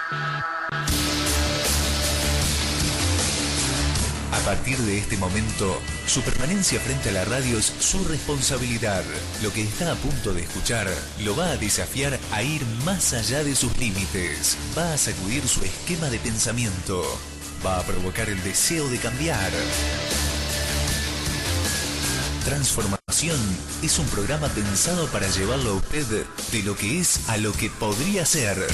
A partir de este momento, su permanencia frente a la radio es su responsabilidad. Lo que está a punto de escuchar lo va a desafiar a ir más allá de sus límites. Va a sacudir su esquema de pensamiento. Va a provocar el deseo de cambiar. Transformación es un programa pensado para llevarlo a usted de lo que es a lo que podría ser.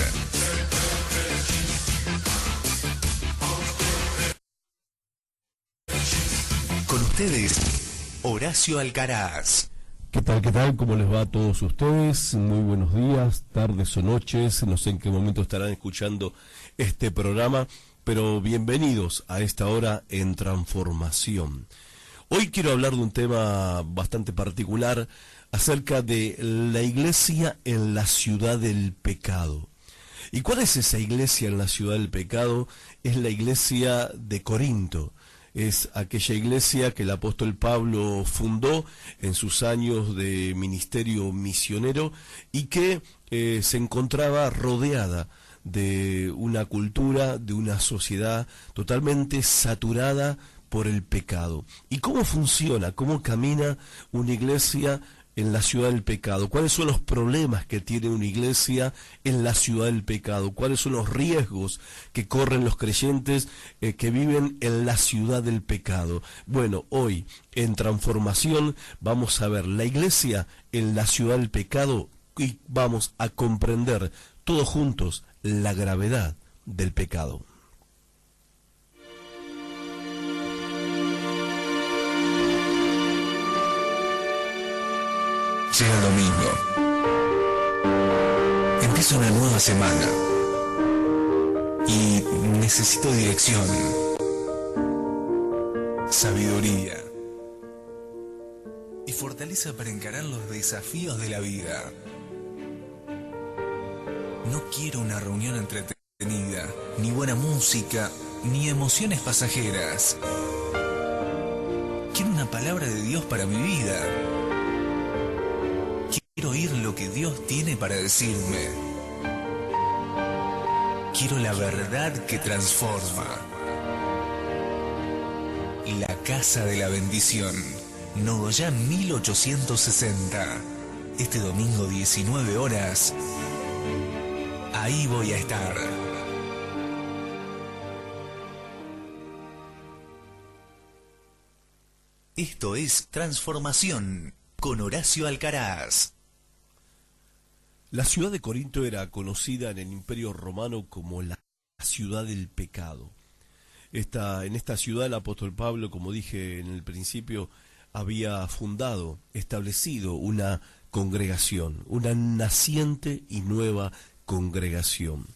Con ustedes, Horacio Alcaraz. ¿Qué tal? ¿Qué tal? ¿Cómo les va a todos ustedes? Muy buenos días, tardes o noches. No sé en qué momento estarán escuchando este programa, pero bienvenidos a esta hora en Transformación. Hoy quiero hablar de un tema bastante particular acerca de la iglesia en la ciudad del pecado. ¿Y cuál es esa iglesia en la ciudad del pecado? Es la iglesia de Corinto. Es aquella iglesia que el apóstol Pablo fundó en sus años de ministerio misionero y que se encontraba rodeada de una cultura, de una sociedad totalmente saturada por el pecado. ¿Y cómo funciona, cómo camina una iglesia en la ciudad del pecado? ¿Cuáles son los problemas que tiene una iglesia en la ciudad del pecado? ¿Cuáles son los riesgos que corren los creyentes que viven en la ciudad del pecado? Bueno, hoy en Transformación vamos a ver la iglesia en la ciudad del pecado y vamos a comprender todos juntos la gravedad del pecado. Llega el domingo. Empieza una nueva semana. Y necesito dirección. Sabiduría. Y fortaleza para encarar los desafíos de la vida. No quiero una reunión entretenida, ni buena música, ni emociones pasajeras. Quiero una palabra de Dios para mi vida. Quiero oír lo que Dios tiene para decirme. Quiero la verdad que transforma. La Casa de la Bendición, Nogoyá 1860. Este domingo 19 horas. Ahí voy a estar. Esto es Transformación con Horacio Alcaraz. La ciudad de Corinto era conocida en el Imperio Romano como la ciudad del pecado. En esta ciudad el apóstol Pablo, como dije en el principio, había establecido una congregación, una naciente y nueva congregación.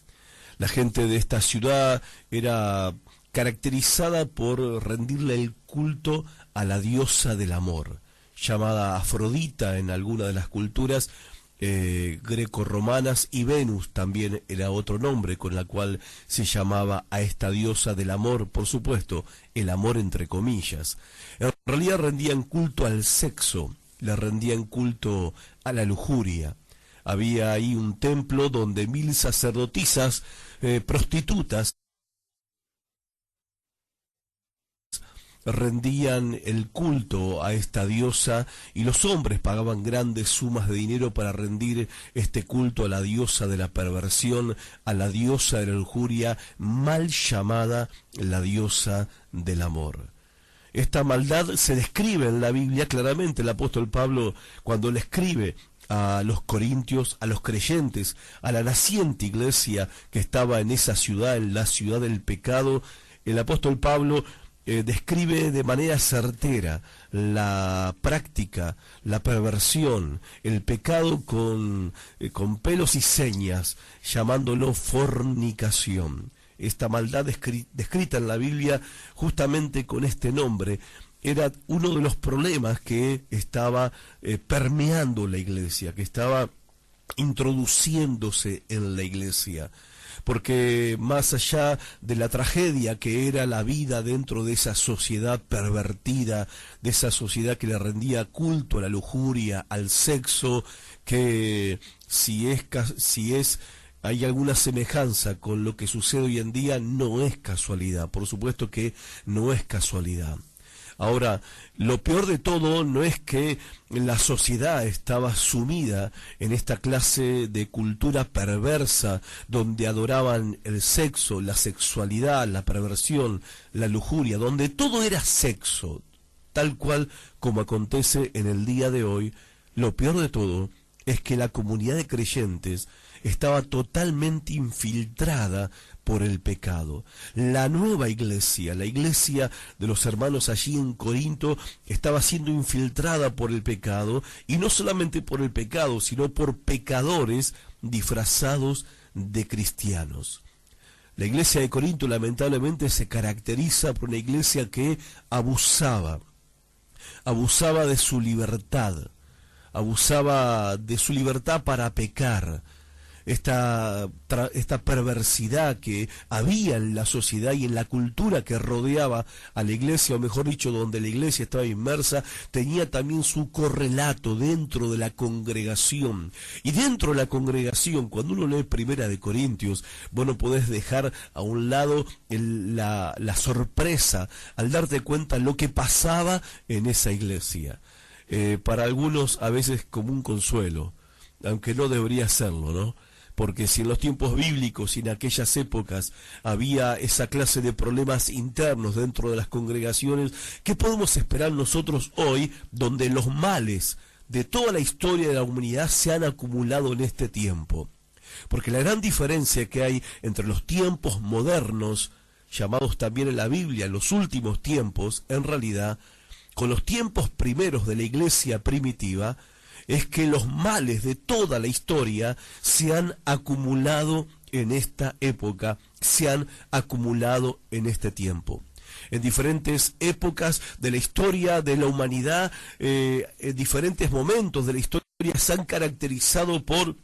La gente de esta ciudad era caracterizada por rendirle el culto a la diosa del amor, llamada Afrodita en alguna de las culturas greco-romanas, y Venus también era otro nombre con la cual se llamaba a esta diosa del amor, por supuesto, el amor entre comillas. En realidad rendían culto al sexo, le rendían culto a la lujuria. Había ahí un templo donde 1000 sacerdotisas prostitutas rendían el culto a esta diosa, y los hombres pagaban grandes sumas de dinero para rendir este culto a la diosa de la perversión, a la diosa de la lujuria, mal llamada la diosa del amor. Esta maldad se describe en la Biblia claramente. El apóstol Pablo, cuando le escribe a los corintios, a los creyentes, a la naciente iglesia que estaba en esa ciudad, en la ciudad del pecado, el apóstol Pablo describe de manera certera la práctica, la perversión, el pecado con pelos y señas, llamándolo fornicación. Esta maldad descrita en la Biblia justamente con este nombre era uno de los problemas que estaba permeando la iglesia, que estaba introduciéndose en la iglesia. Porque más allá de la tragedia que era la vida dentro de esa sociedad pervertida, de esa sociedad que le rendía culto a la lujuria, al sexo, que si es hay alguna semejanza con lo que sucede hoy en día, no es casualidad, por supuesto que no es casualidad. Ahora, lo peor de todo no es que la sociedad estaba sumida en esta clase de cultura perversa donde adoraban el sexo, la sexualidad, la perversión, la lujuria, donde todo era sexo, tal cual como acontece en el día de hoy. Lo peor de todo es que la comunidad de creyentes estaba totalmente infiltrada por el pecado. La nueva iglesia, la iglesia de los hermanos allí en Corinto, estaba siendo infiltrada por el pecado, y no solamente por el pecado, sino por pecadores disfrazados de cristianos. La iglesia de Corinto lamentablemente se caracteriza por una iglesia que abusaba de su libertad, abusaba de su libertad para pecar. Esta perversidad que había en la sociedad y en la cultura que rodeaba a la iglesia, o mejor dicho, donde la iglesia estaba inmersa, tenía también su correlato dentro de la congregación. Y dentro de la congregación, cuando uno lee Primera de Corintios, bueno, podés dejar a un lado la sorpresa al darte cuenta lo que pasaba en esa iglesia. Para algunos a veces como un consuelo, aunque no debería serlo, ¿no? Porque si en los tiempos bíblicos y en aquellas épocas había esa clase de problemas internos dentro de las congregaciones, ¿qué podemos esperar nosotros hoy, donde los males de toda la historia de la humanidad se han acumulado en este tiempo? Porque la gran diferencia que hay entre los tiempos modernos, llamados también en la Biblia los últimos tiempos, en realidad, con los tiempos primeros de la iglesia primitiva, es que los males de toda la historia se han acumulado en esta época, se han acumulado en este tiempo. En diferentes épocas de la historia de la humanidad, en diferentes momentos de la historia se han caracterizado por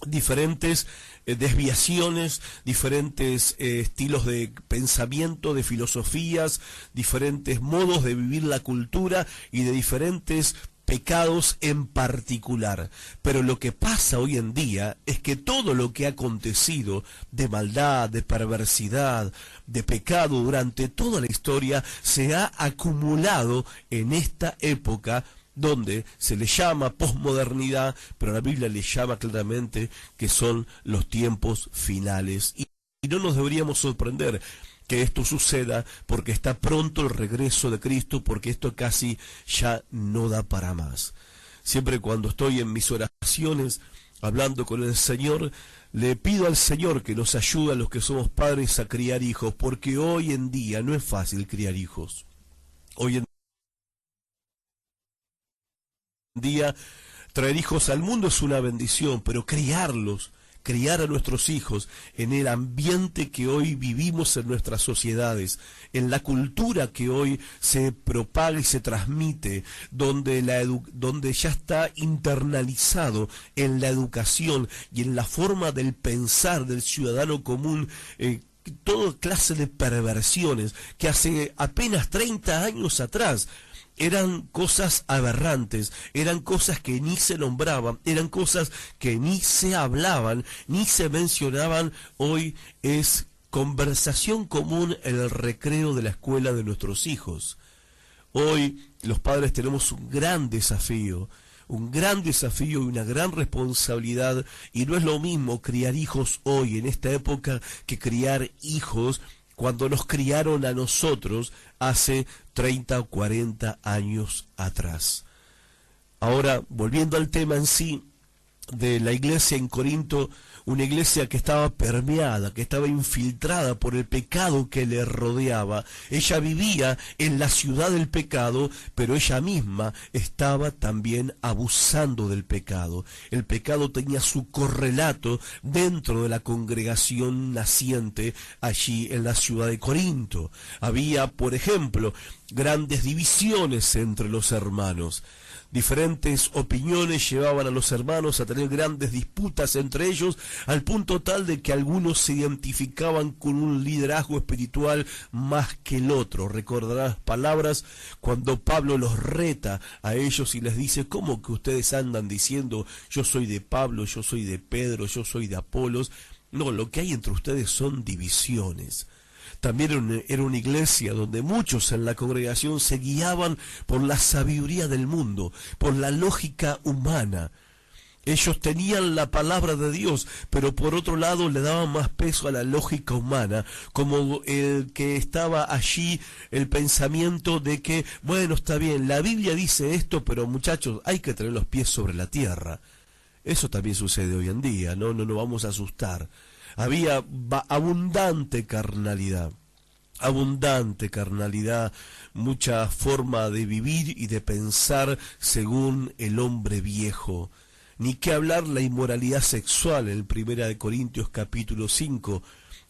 diferentes desviaciones, diferentes estilos de pensamiento, de filosofías, diferentes modos de vivir la cultura y de diferentes pecados en particular. Pero lo que pasa hoy en día es que todo lo que ha acontecido de maldad, de perversidad, de pecado durante toda la historia se ha acumulado en esta época donde se le llama posmodernidad, pero la Biblia le llama claramente que son los tiempos finales. Y no nos deberíamos sorprender que esto suceda, porque está pronto el regreso de Cristo, porque esto casi ya no da para más. Siempre cuando estoy en mis oraciones, hablando con el Señor, le pido al Señor que nos ayude a los que somos padres a criar hijos, porque hoy en día no es fácil criar hijos. Hoy en día traer hijos al mundo es una bendición, pero criar a nuestros hijos en el ambiente que hoy vivimos en nuestras sociedades, en la cultura que hoy se propaga y se transmite, donde ya está internalizado en la educación y en la forma del pensar del ciudadano común, toda clase de perversiones que hace apenas 30 años atrás eran cosas aberrantes, eran cosas que ni se nombraban, eran cosas que ni se hablaban, ni se mencionaban. Hoy es conversación común en el recreo de la escuela de nuestros hijos. Hoy los padres tenemos un gran desafío y una gran responsabilidad, y no es lo mismo criar hijos hoy en esta época que criar hijos cuando nos criaron a nosotros hace 30 o 40 años atrás. Ahora, volviendo al tema en sí de la iglesia en Corinto, una iglesia que estaba permeada, que estaba infiltrada por el pecado que le rodeaba. Ella vivía en la ciudad del pecado, pero ella misma estaba también abusando del pecado. El pecado tenía su correlato dentro de la congregación naciente allí en la ciudad de Corinto. Había, por ejemplo, grandes divisiones entre los hermanos. Diferentes opiniones llevaban a los hermanos a tener grandes disputas entre ellos, al punto tal de que algunos se identificaban con un liderazgo espiritual más que el otro. Recordarán las palabras cuando Pablo los reta a ellos y les dice: ¿cómo que ustedes andan diciendo yo soy de Pablo, yo soy de Pedro, yo soy de Apolos? No, lo que hay entre ustedes son divisiones. También era una iglesia donde muchos en la congregación se guiaban por la sabiduría del mundo, por la lógica humana. Ellos tenían la palabra de Dios, pero por otro lado le daban más peso a la lógica humana, como el que estaba allí el pensamiento de que, bueno, está bien, la Biblia dice esto, pero muchachos, hay que tener los pies sobre la tierra. Eso también sucede hoy en día, no nos vamos a asustar. Había abundante carnalidad, mucha forma de vivir y de pensar según el hombre viejo. Ni qué hablar la inmoralidad sexual en 1 Corintios capítulo 5.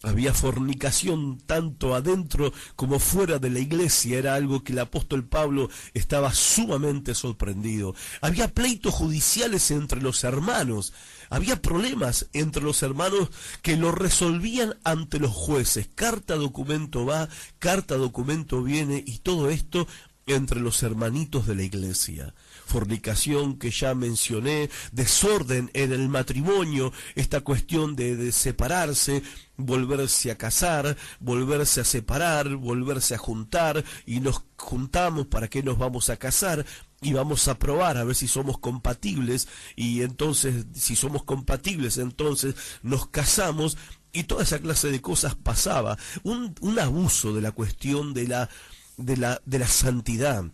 Había fornicación tanto adentro como fuera de la iglesia, era algo que el apóstol Pablo estaba sumamente sorprendido. Había pleitos judiciales entre los hermanos, había problemas entre los hermanos que lo resolvían ante los jueces. Carta documento va, carta documento viene, y todo esto entre los hermanitos de la iglesia. Fornicación que ya mencioné, desorden en el matrimonio, esta cuestión de separarse, volverse a casar, volverse a separar, volverse a juntar, y nos juntamos, ¿para qué nos vamos a casar? Y vamos a probar a ver si somos compatibles, y entonces, si somos compatibles, entonces nos casamos, y toda esa clase de cosas pasaba. Un abuso de la cuestión de la santidad,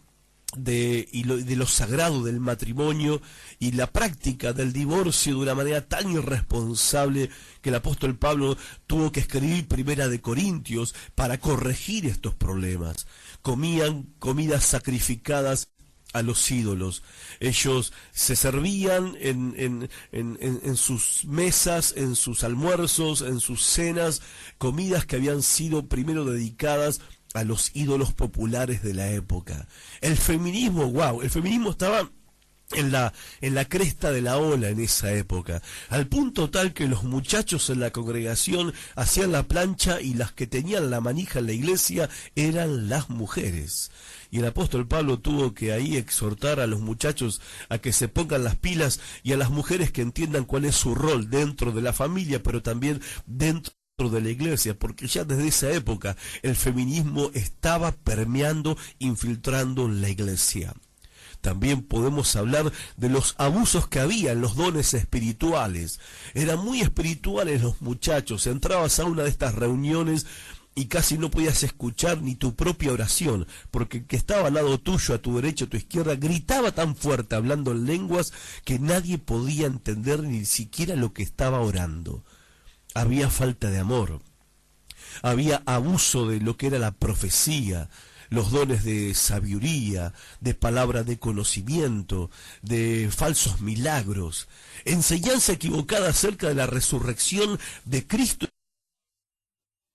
de lo sagrado del matrimonio, y la práctica del divorcio de una manera tan irresponsable que el apóstol Pablo tuvo que escribir 1 Corintios para corregir estos problemas. Comían comidas sacrificadas a los ídolos. Ellos se servían en sus mesas, en sus almuerzos, en sus cenas, comidas que habían sido primero dedicadas a los ídolos populares de la época. El feminismo, el feminismo estaba en la cresta de la ola en esa época, al punto tal que los muchachos en la congregación hacían la plancha y las que tenían la manija en la iglesia eran las mujeres. Y el apóstol Pablo tuvo que ahí exhortar a los muchachos a que se pongan las pilas, y a las mujeres que entiendan cuál es su rol dentro de la familia, pero también dentro de la iglesia, porque ya desde esa época el feminismo estaba permeando, infiltrando la iglesia. También podemos hablar de los abusos que había en los dones espirituales. Eran muy espirituales los muchachos. Entrabas a una de estas reuniones y casi no podías escuchar ni tu propia oración, porque el que estaba al lado tuyo, a tu derecha, a tu izquierda, gritaba tan fuerte hablando en lenguas que nadie podía entender ni siquiera lo que estaba orando. Había falta de amor, había abuso de lo que era la profecía, los dones de sabiduría, de palabra de conocimiento, de falsos milagros, enseñanza equivocada acerca de la resurrección de Cristo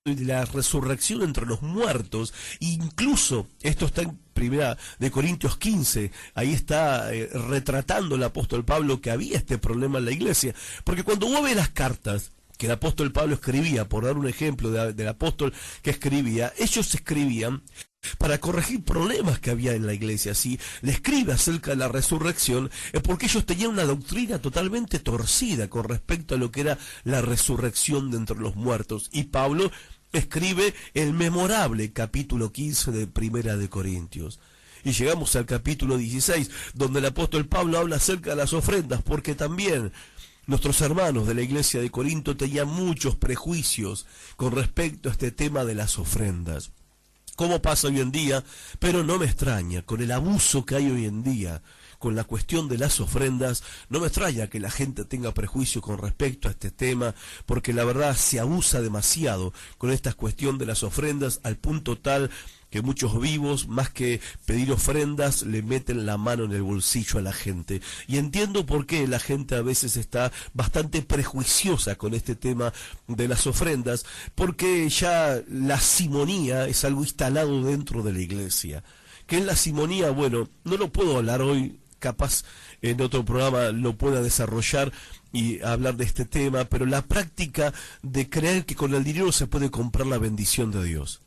y de la resurrección entre los muertos. Incluso esto está en 1 Corintios 15, ahí está retratando el apóstol Pablo que había este problema en la iglesia, porque cuando uno ve las cartas que el apóstol Pablo escribía, por dar un ejemplo del apóstol que escribía, ellos escribían para corregir problemas que había en la iglesia. Si le escribe acerca de la resurrección, es porque ellos tenían una doctrina totalmente torcida con respecto a lo que era la resurrección de entre los muertos. Y Pablo escribe el memorable capítulo 15 de 1 Corintios. Y llegamos al capítulo 16, donde el apóstol Pablo habla acerca de las ofrendas, porque también nuestros hermanos de la iglesia de Corinto tenían muchos prejuicios con respecto a este tema de las ofrendas. ¿Cómo pasa hoy en día? Pero no me extraña, con el abuso que hay hoy en día, con la cuestión de las ofrendas, no me extraña que la gente tenga prejuicio con respecto a este tema, porque la verdad se abusa demasiado con esta cuestión de las ofrendas, al punto tal que muchos vivos, más que pedir ofrendas, le meten la mano en el bolsillo a la gente. Y entiendo por qué la gente a veces está bastante prejuiciosa con este tema de las ofrendas, porque ya la simonía es algo instalado dentro de la iglesia. ¿Qué es la simonía? Bueno, no lo puedo hablar hoy, capaz en otro programa lo pueda desarrollar y hablar de este tema, pero la práctica de creer que con el dinero se puede comprar la bendición de Dios,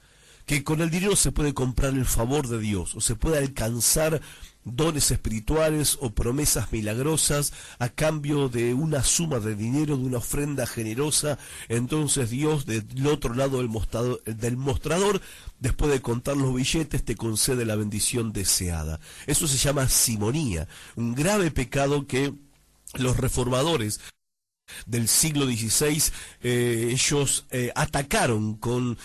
que con el dinero se puede comprar el favor de Dios, o se puede alcanzar dones espirituales o promesas milagrosas a cambio de una suma de dinero, de una ofrenda generosa. Entonces Dios, del otro lado del mostrador, después de contar los billetes, te concede la bendición deseada. Eso se llama simonía, un grave pecado que los reformadores del siglo XVI, ellos atacaron con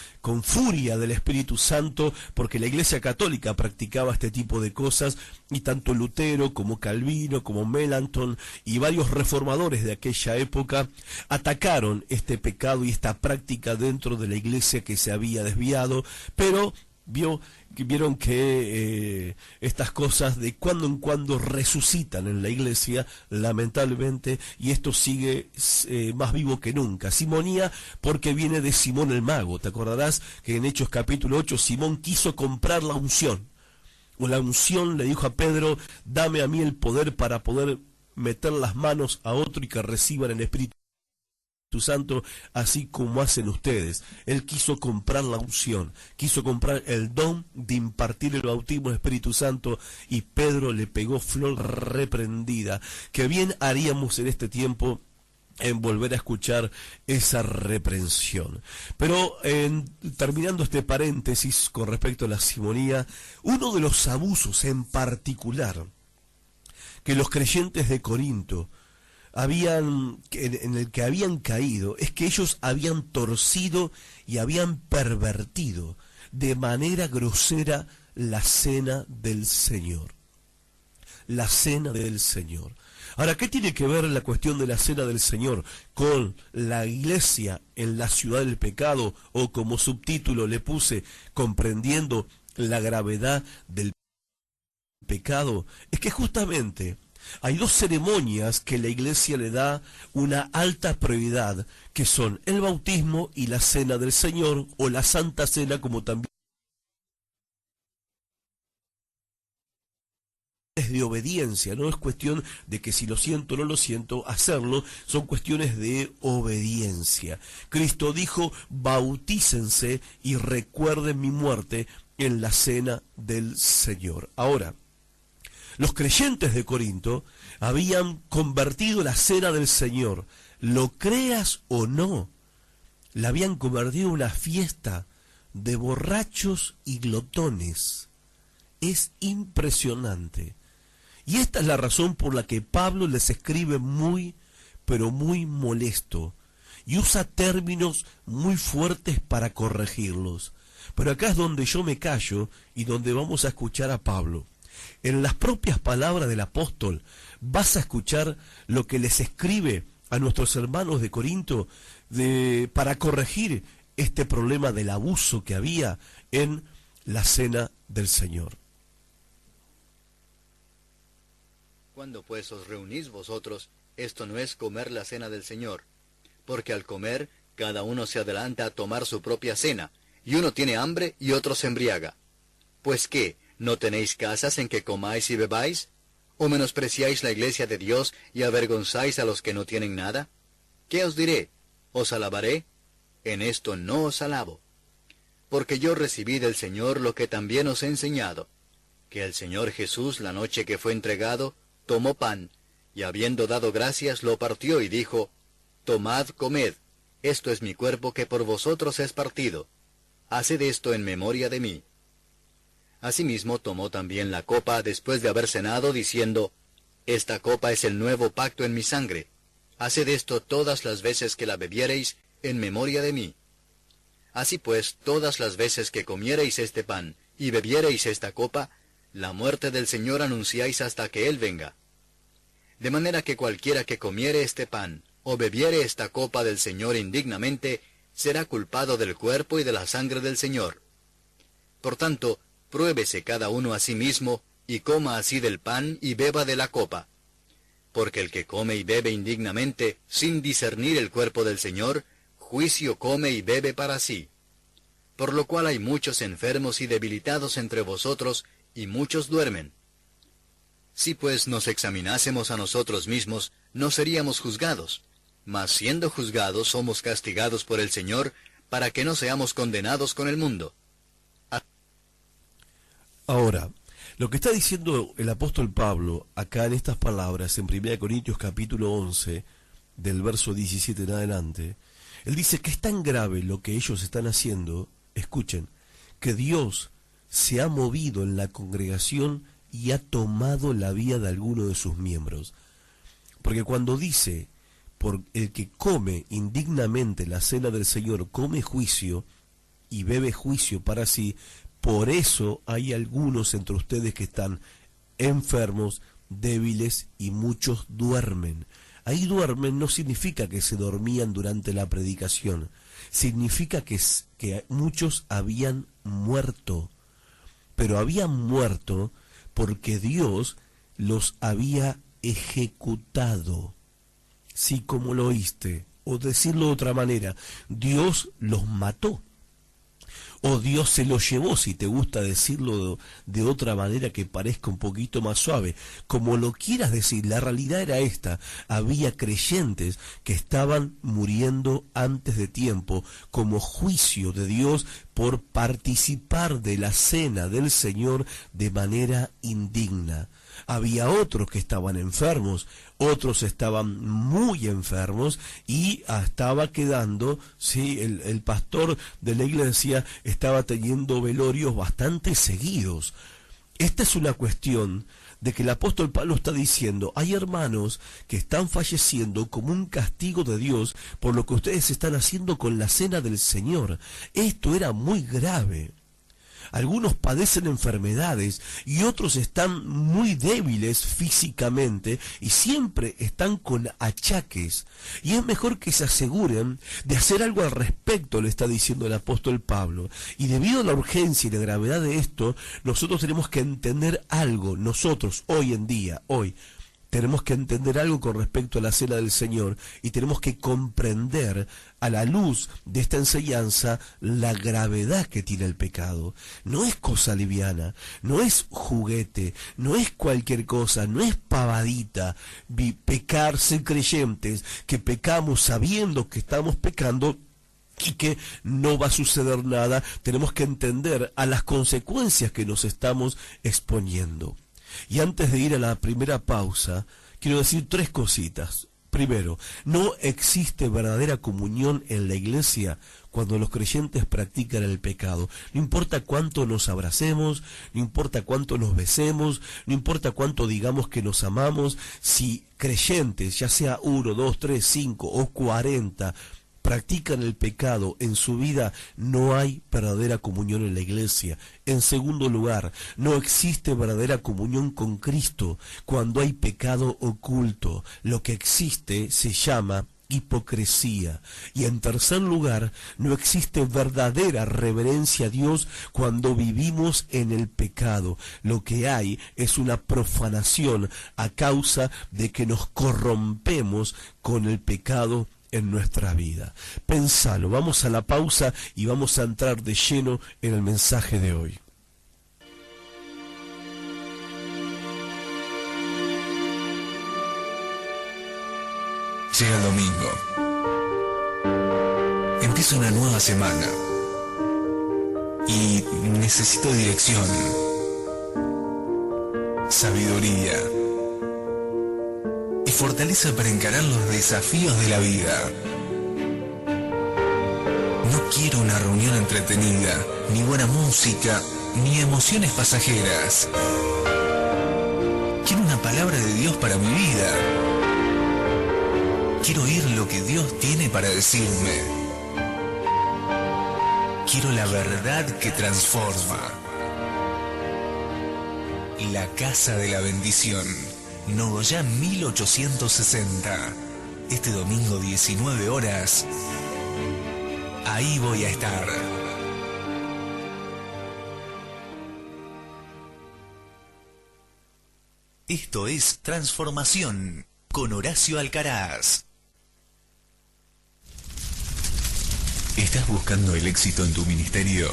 furia del Espíritu Santo, porque la Iglesia Católica practicaba este tipo de cosas, y tanto Lutero como Calvino, como Melanchthon y varios reformadores de aquella época atacaron este pecado y esta práctica dentro de la Iglesia que se había desviado, pero vieron que estas cosas de cuando en cuando resucitan en la Iglesia, lamentablemente, y esto sigue más vivo que nunca. Simonía, porque viene de Simón el Mago. Te acordarás que en Hechos capítulo 8 Simón quiso comprar la unción, o la unción le dijo a Pedro: dame a mí el poder para poder meter las manos a otro y que reciban el Espíritu Santo, así como hacen ustedes. Él quiso comprar la unción, quiso comprar el don de impartir el bautismo del Espíritu Santo, y Pedro le pegó flor reprendida. Que bien haríamos en este tiempo en volver a escuchar esa reprensión. Pero terminando este paréntesis con respecto a la simonía, uno de los abusos en particular que los creyentes de Corinto en el que habían caído, es que ellos habían torcido y habían pervertido de manera grosera la cena del Señor. La cena del Señor. Ahora, ¿qué tiene que ver la cuestión de la cena del Señor con la iglesia en la ciudad del pecado? O como subtítulo le puse, comprendiendo la gravedad del pecado. Es que justamente hay dos ceremonias que la Iglesia le da una alta prioridad, que son el bautismo y la cena del Señor, o la Santa Cena, como también es de obediencia. No es cuestión de que si lo siento o no lo siento, hacerlo, son cuestiones de obediencia. Cristo dijo: bautícense y recuerden mi muerte en la cena del Señor. Ahora, los creyentes de Corinto habían convertido la cena del Señor, lo creas o no, la habían convertido en una fiesta de borrachos y glotones. Es impresionante. Y esta es la razón por la que Pablo les escribe muy, pero muy molesto, y usa términos muy fuertes para corregirlos. Pero acá es donde yo me callo y donde vamos a escuchar a Pablo. En las propias palabras del apóstol vas a escuchar lo que les escribe a nuestros hermanos de Corinto para corregir este problema del abuso que había en la cena del Señor. Cuando pues os reunís vosotros, esto no es comer la cena del Señor, porque al comer cada uno se adelanta a tomar su propia cena, y uno tiene hambre y otro se embriaga. Pues ¿qué? ¿No tenéis casas en que comáis y bebáis? ¿O menospreciáis la iglesia de Dios y avergonzáis a los que no tienen nada? ¿Qué os diré? ¿Os alabaré? En esto no os alabo. Porque yo recibí del Señor lo que también os he enseñado, que el Señor Jesús, la noche que fue entregado, tomó pan, y habiendo dado gracias, lo partió y dijo: Tomad, comed, esto es mi cuerpo que por vosotros es partido. Haced esto en memoria de mí. Asimismo tomó también la copa después de haber cenado, diciendo: Esta copa es el nuevo pacto en mi sangre. Haced esto todas las veces que la bebiereis, en memoria de mí. Así pues, todas las veces que comiereis este pan, y bebiereis esta copa, la muerte del Señor anunciáis hasta que Él venga. De manera que cualquiera que comiere este pan, o bebiere esta copa del Señor indignamente, será culpado del cuerpo y de la sangre del Señor. Por tanto, pruébese cada uno a sí mismo, y coma así del pan y beba de la copa. Porque el que come y bebe indignamente, sin discernir el cuerpo del Señor, juicio come y bebe para sí. Por lo cual hay muchos enfermos y debilitados entre vosotros, y muchos duermen. Si pues nos examinásemos a nosotros mismos, no seríamos juzgados, mas siendo juzgados somos castigados por el Señor, para que no seamos condenados con el mundo. Ahora, Lo que está diciendo el apóstol Pablo acá en estas palabras, en 1 Corintios capítulo 11, del verso 17 en adelante, él dice que es tan grave lo que ellos están haciendo, escuchen, que Dios se ha movido en la congregación y ha tomado la vida de alguno de sus miembros. Porque cuando dice, por el que come indignamente la cena del Señor, come juicio y bebe juicio para sí, por eso hay algunos entre ustedes que están enfermos, débiles y muchos duermen. Ahí duermen no significa que se dormían durante la predicación, significa que muchos habían muerto, pero habían muerto porque Dios los había ejecutado. Sí, como lo oíste, o decirlo de otra manera, Dios los mató. O Dios se lo llevó, si te gusta decirlo de otra manera que parezca un poquito más suave. Como lo quieras decir, la realidad era esta. Había creyentes que estaban muriendo antes de tiempo como juicio de Dios por participar de la cena del Señor de manera indigna. Había otros que estaban enfermos, otros estaban muy enfermos y estaba quedando, sí, el pastor de la iglesia estaba teniendo velorios bastante seguidos. Esta es una cuestión de que el apóstol Pablo está diciendo, hay hermanos que están falleciendo como un castigo de Dios por lo que ustedes están haciendo con la cena del Señor. Esto era muy grave. Algunos padecen enfermedades y otros están muy débiles físicamente y siempre están con achaques. Y es mejor que se aseguren de hacer algo al respecto, le está diciendo el apóstol Pablo. Y debido a la urgencia y la gravedad de esto, nosotros tenemos que entender algo. Nosotros, hoy en día, tenemos que entender algo con respecto a la cena del Señor y tenemos que comprender a la luz de esta enseñanza la gravedad que tiene el pecado. No es cosa liviana, no es juguete, no es cualquier cosa, no es pavadita. Pecar, ser creyentes, que pecamos sabiendo que estamos pecando y que no va a suceder nada. Tenemos que entender a las consecuencias que nos estamos exponiendo. Y antes de ir a la primera pausa, quiero decir 3 cositas. Primero, no existe verdadera comunión en la iglesia cuando los creyentes practican el pecado. No importa cuánto nos abracemos, no importa cuánto nos besemos, no importa cuánto digamos que nos amamos, si creyentes, ya sea 1, 2, 3, 5 o 40, practican el pecado en su vida, no hay verdadera comunión en la iglesia. En segundo lugar, no existe verdadera comunión con Cristo cuando hay pecado oculto. Lo que existe se llama hipocresía. Y en tercer lugar, no existe verdadera reverencia a Dios cuando vivimos en el pecado. Lo que hay es una profanación a causa de que nos corrompemos con el pecado en nuestra vida. Pensalo, vamos a la pausa y vamos a entrar de lleno en el mensaje de hoy. Llega el domingo. Empieza una nueva semana. Y necesito dirección, sabiduría y fortaleza para encarar los desafíos de la vida. No quiero una reunión entretenida, ni buena música, ni emociones pasajeras. Quiero una palabra de Dios para mi vida. Quiero oír lo que Dios tiene para decirme. Quiero la verdad que transforma. La Casa de la Bendición, Nogoyá 1860. Este domingo 19 horas. Ahí voy a estar. Esto es Transformación con Horacio Alcaraz. ¿Estás buscando el éxito en tu ministerio?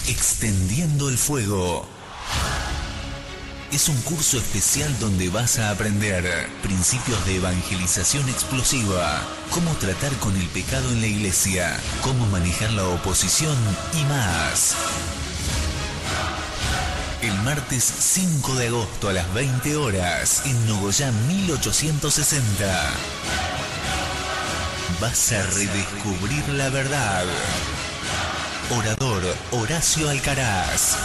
Extendiendo el Fuego. Es un curso especial donde vas a aprender principios de evangelización explosiva, cómo tratar con el pecado en la iglesia, cómo manejar la oposición y más. El martes 5 de agosto a las 20 horas en Nogoyá 1860. Vas a redescubrir la verdad. Orador Horacio Alcaraz.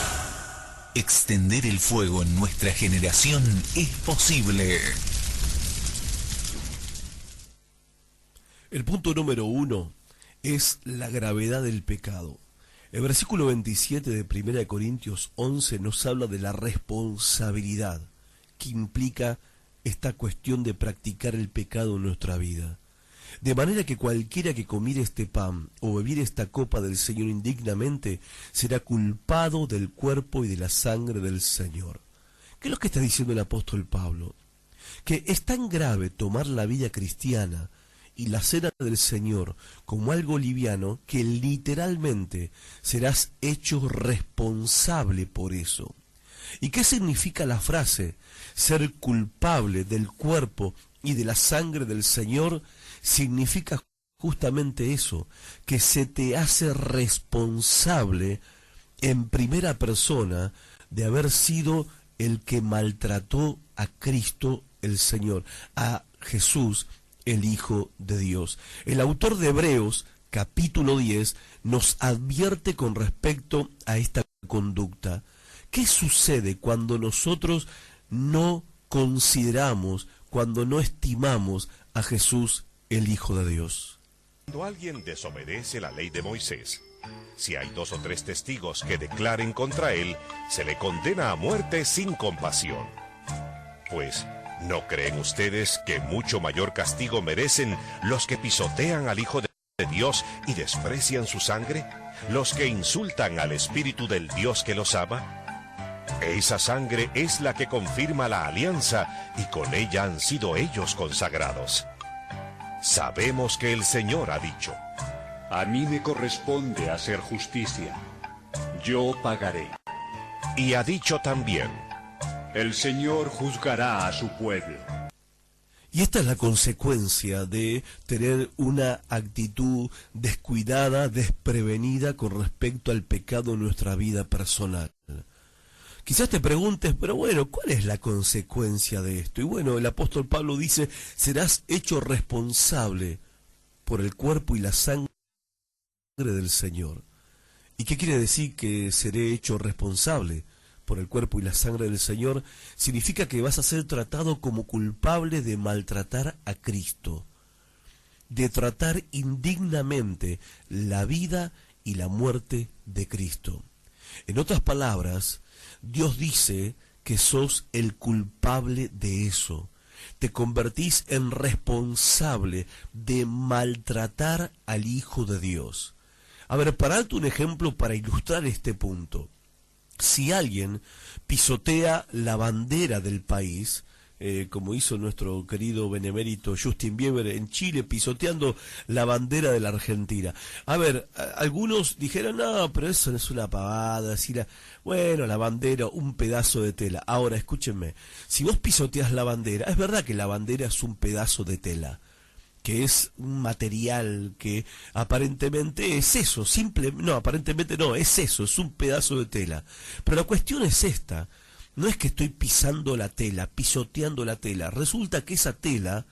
Extender el fuego en nuestra generación es posible. El punto número 1 es la gravedad del pecado. El versículo 27 de 1 Corintios 11 nos habla de la responsabilidad que implica esta cuestión de practicar el pecado en nuestra vida. De manera que cualquiera que comiere este pan o bebiere esta copa del Señor indignamente será culpado del cuerpo y de la sangre del Señor. ¿Qué es lo que está diciendo el apóstol Pablo? Que es tan grave tomar la vida cristiana y la cena del Señor como algo liviano que literalmente serás hecho responsable por eso. ¿Y qué significa la frase ser culpable del cuerpo y de la sangre del Señor? Significa justamente eso, que se te hace responsable en primera persona de haber sido el que maltrató a Cristo el Señor, a Jesús el Hijo de Dios. El autor de Hebreos, capítulo 10, nos advierte con respecto a esta conducta. ¿Qué sucede cuando nosotros no consideramos, cuando no estimamos a Jesús el Hijo de Dios? Cuando alguien desobedece la ley de Moisés, si hay 2 o 3 testigos que declaren contra él, se le condena a muerte sin compasión. Pues, ¿no creen ustedes que mucho mayor castigo merecen los que pisotean al Hijo de Dios y desprecian su sangre? ¿Los que insultan al Espíritu del Dios que los ama? Esa sangre es la que confirma la alianza y con ella han sido ellos consagrados. Sabemos que el Señor ha dicho: a mí me corresponde hacer justicia. Yo pagaré. Y ha dicho también: el Señor juzgará a su pueblo. Y esta es la consecuencia de tener una actitud descuidada, desprevenida con respecto al pecado en nuestra vida personal. Quizás te preguntes, pero bueno, ¿cuál es la consecuencia de esto? Y bueno, el apóstol Pablo dice: serás hecho responsable por el cuerpo y la sangre del Señor. ¿Y qué quiere decir que seré hecho responsable por el cuerpo y la sangre del Señor? Significa que vas a ser tratado como culpable de maltratar a Cristo, de tratar indignamente la vida y la muerte de Cristo. En otras palabras, Dios dice que sos el culpable de eso. Te convertís en responsable de maltratar al Hijo de Dios. A ver, para darte un ejemplo para ilustrar este punto. Si alguien pisotea la bandera del país, como hizo nuestro querido benemérito Justin Bieber en Chile, pisoteando la bandera de la Argentina. A ver, algunos dijeron: no, pero eso no es una pavada, bueno, la bandera, un pedazo de tela. Ahora, escúchenme, si vos pisoteas la bandera, es verdad que la bandera es un pedazo de tela, que es un material que aparentemente es eso, aparentemente no, es eso, es un pedazo de tela. Pero la cuestión es esta: no es que estoy pisando la tela, pisoteando la tela, resulta que esa tela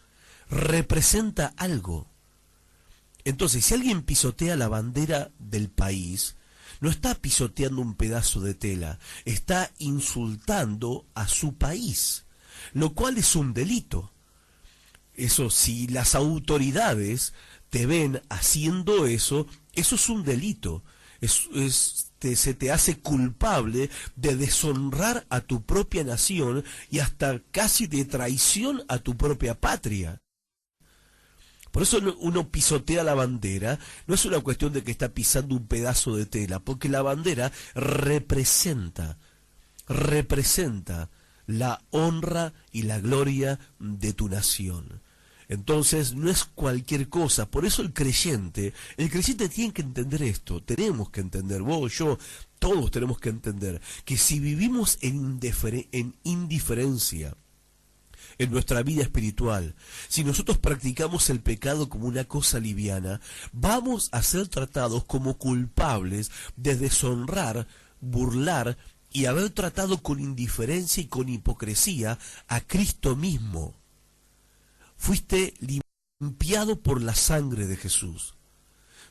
representa algo. Entonces, si alguien pisotea la bandera del país, no está pisoteando un pedazo de tela, está insultando a su país, lo cual es un delito. Eso, si las autoridades te ven haciendo eso, eso es un delito. Se te hace culpable de deshonrar a tu propia nación y hasta casi de traición a tu propia patria. Por eso uno pisotea la bandera, no es una cuestión de que está pisando un pedazo de tela, porque la bandera representa la honra y la gloria de tu nación. Entonces no es cualquier cosa. Por eso el creyente tiene que entender esto. Tenemos que entender, vos, yo, todos tenemos que entender que si vivimos en indiferencia en nuestra vida espiritual, si nosotros practicamos el pecado como una cosa liviana, vamos a ser tratados como culpables de deshonrar, burlar y haber tratado con indiferencia y con hipocresía a Cristo mismo. Fuiste limpiado por la sangre de Jesús.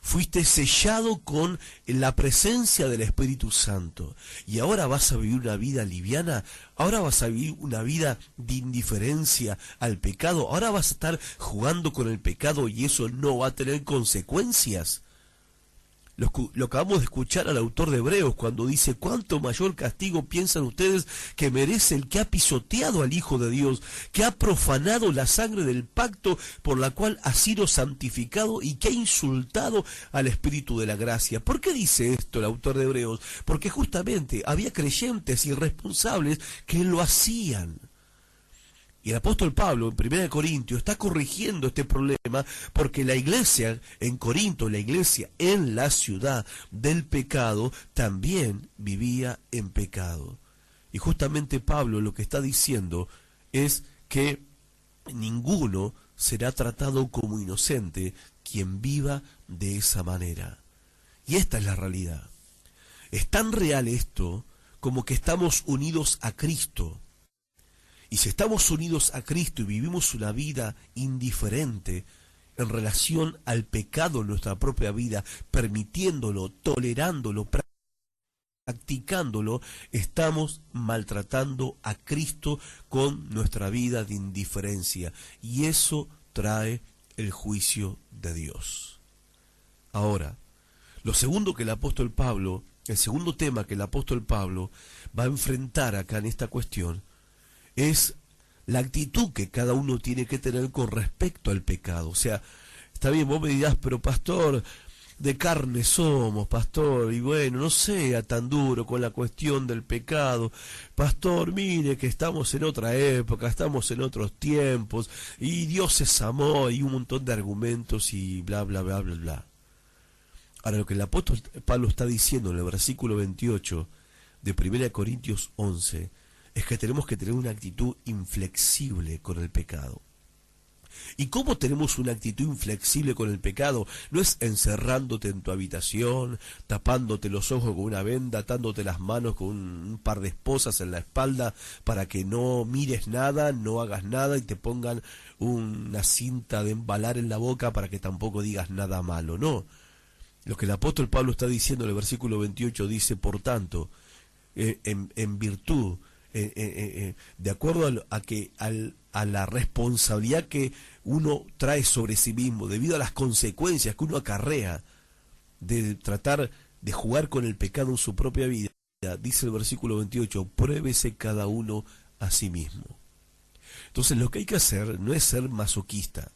Fuiste sellado con la presencia del Espíritu Santo. Y ahora vas a vivir una vida liviana. Ahora vas a vivir una vida de indiferencia al pecado. Ahora vas a estar jugando con el pecado y eso no va a tener consecuencias. Lo acabamos de escuchar al autor de Hebreos cuando dice: ¿cuánto mayor castigo piensan ustedes que merece el que ha pisoteado al Hijo de Dios, que ha profanado la sangre del pacto por la cual ha sido santificado y que ha insultado al Espíritu de la gracia? ¿Por qué dice esto el autor de Hebreos? Porque justamente había creyentes irresponsables que lo hacían. Y el apóstol Pablo en 1 Corintios está corrigiendo este problema porque la iglesia en Corinto, la iglesia en la ciudad del pecado, también vivía en pecado. Y justamente Pablo lo que está diciendo es que ninguno será tratado como inocente quien viva de esa manera. Y esta es la realidad. Es tan real esto como que estamos unidos a Cristo. Y si estamos unidos a Cristo y vivimos una vida indiferente en relación al pecado en nuestra propia vida, permitiéndolo, tolerándolo, practicándolo, estamos maltratando a Cristo con nuestra vida de indiferencia. Y eso trae el juicio de Dios. Ahora, lo segundo que el apóstol Pablo, el segundo tema que el apóstol Pablo va a enfrentar acá en esta cuestión, es la actitud que cada uno tiene que tener con respecto al pecado. O sea, está bien, vos me dirás, pero pastor, de carne somos, pastor, y bueno, no sea tan duro con la cuestión del pecado. Pastor, mire que estamos en otra época, estamos en otros tiempos, y Dios es amor, y un montón de argumentos, y bla, bla, bla, bla, bla. Ahora, lo que el apóstol Pablo está diciendo en el versículo 28 de 1 Corintios 11, es que tenemos que tener una actitud inflexible con el pecado. ¿Y cómo tenemos una actitud inflexible con el pecado? No es encerrándote en tu habitación, tapándote los ojos con una venda, atándote las manos con un par de esposas en la espalda para que no mires nada, no hagas nada y te pongan una cinta de embalar en la boca para que tampoco digas nada malo. No. Lo que el apóstol Pablo está diciendo en el versículo 28 dice: por tanto, en virtud, de acuerdo a la responsabilidad que uno trae sobre sí mismo, debido a las consecuencias que uno acarrea de tratar de jugar con el pecado en su propia vida, dice el versículo 28, pruébese cada uno a sí mismo. Entonces lo que hay que hacer no es ser masoquista,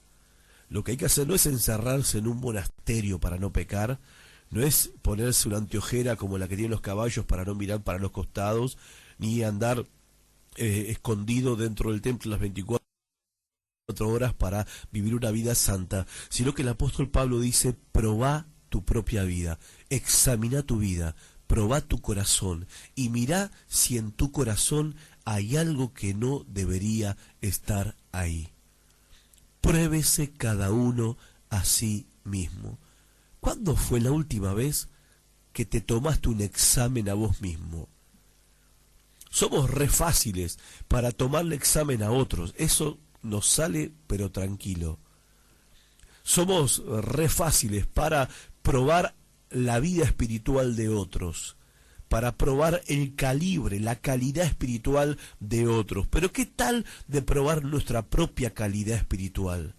lo que hay que hacer no es encerrarse en un monasterio para no pecar, no es ponerse una anteojera como la que tienen los caballos para no mirar para los costados, ni andar escondido dentro del templo las 24 horas para vivir una vida santa, sino que el apóstol Pablo dice: probá tu propia vida, examina tu vida, probá tu corazón y mirá si en tu corazón hay algo que no debería estar ahí. Pruébese cada uno a sí mismo. ¿Cuándo fue la última vez que te tomaste un examen a vos mismo? Somos re fáciles para tomarle examen a otros, eso nos sale pero tranquilo. Somos re fáciles para probar la vida espiritual de otros, para probar el calibre, la calidad espiritual de otros. Pero ¿qué tal de probar nuestra propia calidad espiritual?